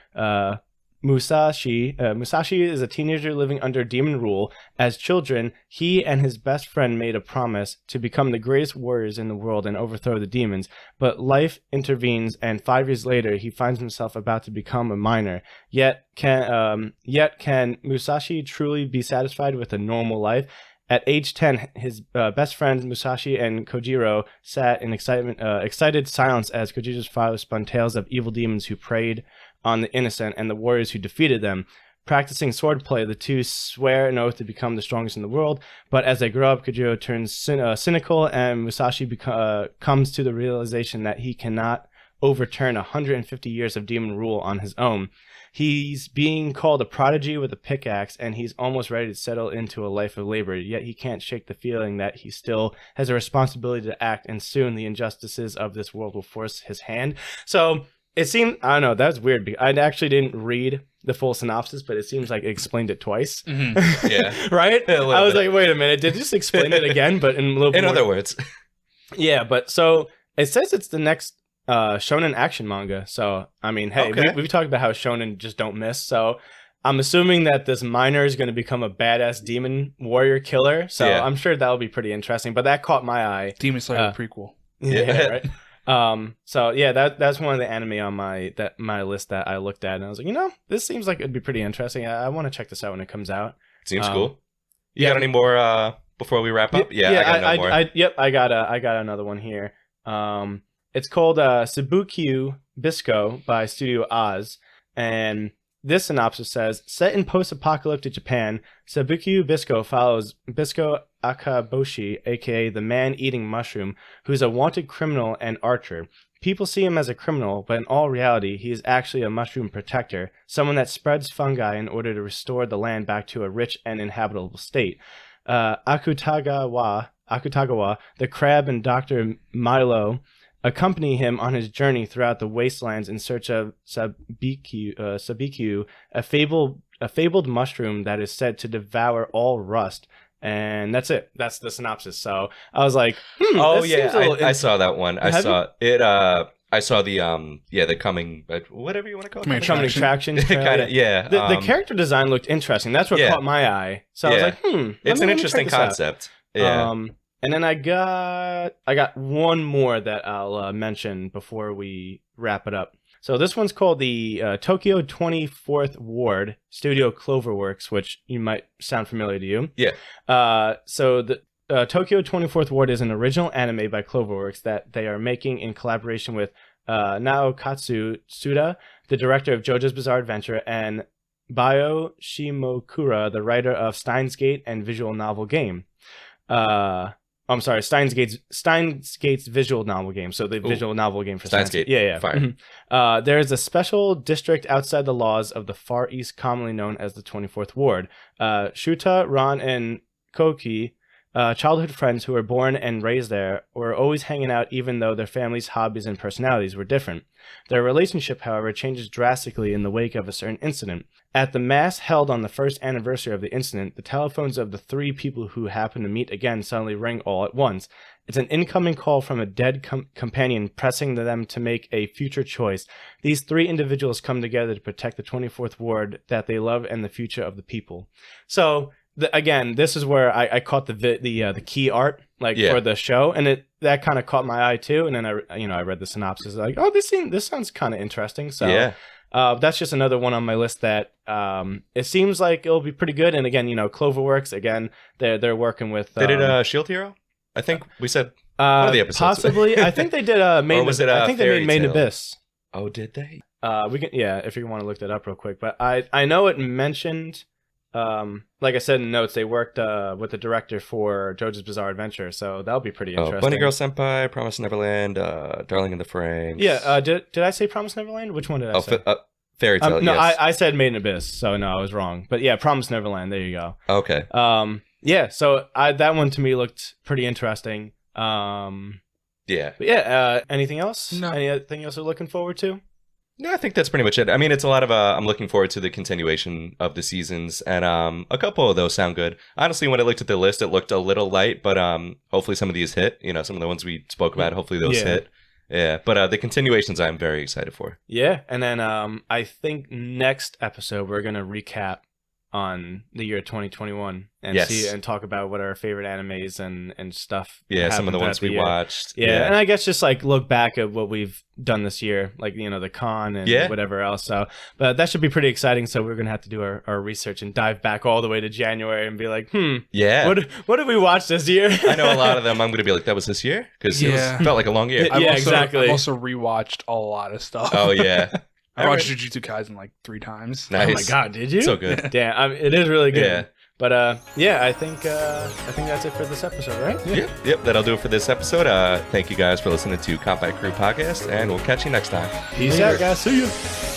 Speaker 3: Musashi is a teenager living under demon rule. As children, he and his best friend made a promise to become the greatest warriors in the world and overthrow the demons. But life intervenes, and 5 years later, he finds himself about to become a minor. Yet can Musashi truly be satisfied with a normal life? At age 10, his best friends Musashi and Kojiro sat in excited silence as Kojiro's father spun tales of evil demons who preyed on the innocent and the warriors who defeated them. Practicing swordplay, the two swear an oath to become the strongest in the world, but as they grow up, Kojiro turns cynical, and Musashi comes to the realization that he cannot overturn 150 years of demon rule on his own. He's being called a prodigy with a pickaxe, and he's almost ready to settle into a life of labor, yet he can't shake the feeling that he still has a responsibility to act, and soon the injustices of this world will force his hand. So it seemed, I don't know, that's weird. I actually didn't read the full synopsis, but it seems like it explained it twice.
Speaker 1: Mm-hmm. Yeah.
Speaker 3: Right? I was like, wait a minute, did it just explain it again, but in a little bit
Speaker 1: in other words.
Speaker 3: Yeah, but so it says it's the next shonen action manga. So, I mean, hey, we've talked about how shonen just don't miss. So I'm assuming that this minor is going to become a badass demon warrior killer. So I'm sure that'll be pretty interesting. But that caught my eye.
Speaker 2: Demon Slayer prequel.
Speaker 3: Yeah, right. So yeah, that's one of the anime on my list that I looked at, and I was like, this seems like it'd be pretty interesting. I want to check this out when it comes out.
Speaker 1: Seems cool. You got any more before we wrap up? Yeah, I got no more.
Speaker 3: I got another one here. It's called Sabukyu Bisco by Studio Oz, and this synopsis says, set in post-apocalyptic Japan, Sabukyu Bisco follows Bisco Akaboshi, aka the man-eating mushroom, who's a wanted criminal and archer. People see him as a criminal, but in all reality, he is actually a mushroom protector, someone that spreads fungi in order to restore the land back to a rich and inhabitable state. Akutagawa, the crab, and Dr. Milo accompany him on his journey throughout the wastelands in search of Sabikyu, a fabled mushroom that is said to devour all rust. And that's it. That's the synopsis. So I was like,
Speaker 1: oh yeah, I saw that one. I saw it. I saw the the coming, whatever you want to call it,
Speaker 3: coming attractions.
Speaker 1: Kind of, yeah.
Speaker 3: The character design looked interesting. That's what caught my eye. So I was like,
Speaker 1: it's an interesting concept. Yeah.
Speaker 3: And then I got one more that I'll mention before we wrap it up. So this one's called the Tokyo 24th Ward Studio Cloverworks, which you might sound familiar to you.
Speaker 1: Yeah.
Speaker 3: So the Tokyo 24th Ward is an original anime by Cloverworks that they are making in collaboration with Naokatsu Suda, the director of JoJo's Bizarre Adventure, and Bayo Shimokura, the writer of Steins Gate and visual novel game. I'm sorry, Steins Gate's visual novel game. So the visual novel game for
Speaker 1: Steins Gate.
Speaker 3: Yeah.
Speaker 1: Fine.
Speaker 3: There is a special district outside the laws of the Far East, commonly known as the 24th Ward. Shuta, Ron, and Koki, childhood friends who were born and raised there, were always hanging out even though their families' hobbies and personalities were different. Their relationship, however, changes drastically in the wake of a certain incident. At the mass held on the first anniversary of the incident, the telephones of the three people who happen to meet again suddenly ring all at once. It's an incoming call from a dead companion pressing them to make a future choice. These three individuals come together to protect the 24th Ward that they love and the future of the people. So again, this is where I caught the key art for the show, and that kind of caught my eye too. And then I read the synopsis, like, oh, this sounds kind of interesting. So that's just another one on my list that it seems like it'll be pretty good. And again, Cloverworks, again, they're working with.
Speaker 1: They did Shield Hero. I think we said one of the episodes.
Speaker 3: Possibly, I think they did Made. Or was it? I think they made Made in Abyss.
Speaker 1: Oh, did they?
Speaker 3: We can, if you want to look that up real quick. But I know it mentioned. Like I said in notes, they worked with the director for JoJo's Bizarre Adventure, so that'll be pretty interesting.
Speaker 1: Bunny Girl Senpai, Promise Neverland, Darling in the Franxx.
Speaker 3: Yeah, did I say Promise Neverland? Which one did I say?
Speaker 1: Fairy Tail,
Speaker 3: no,
Speaker 1: yes.
Speaker 3: I said Made in Abyss, so no, I was wrong. But yeah, Promise Neverland, there you go.
Speaker 1: Okay.
Speaker 3: Yeah, so that one to me looked pretty interesting.
Speaker 1: Yeah.
Speaker 3: But yeah, anything else?
Speaker 2: No.
Speaker 3: Anything else you're looking forward to?
Speaker 1: No, I think that's pretty much it. I mean, it's a lot of, I'm looking forward to the continuation of the seasons, and a couple of those sound good. Honestly, when I looked at the list, it looked a little light, but hopefully some of these hit. Some of the ones we spoke about, hopefully those hit. Yeah, but the continuations I'm very excited for.
Speaker 3: Yeah, and then I think next episode we're going to recap on the year 2021 and see and talk about what our favorite animes and stuff.
Speaker 1: Yeah, some of the ones we watched.
Speaker 3: Yeah, and I guess just look back at what we've done this year, the con and whatever else. So, but that should be pretty exciting. So we're gonna have to do our research and dive back all the way to January and be like, what did we watch this year?
Speaker 1: I know a lot of them. I'm gonna be like, that was this year, because it felt like a long year.
Speaker 2: Exactly. I've also rewatched a lot of stuff.
Speaker 1: Oh yeah.
Speaker 2: I watched Jujutsu Kaisen 3 times.
Speaker 1: Nice.
Speaker 3: Oh my god, did you?
Speaker 1: So good.
Speaker 3: Damn, it is really good.
Speaker 1: Yeah.
Speaker 3: But I think that's it for this episode, right?
Speaker 1: Yep, that'll do it for this episode. Thank you guys for listening to Combat Crew Podcast, and we'll catch you next time.
Speaker 3: Peace out, guys. See you.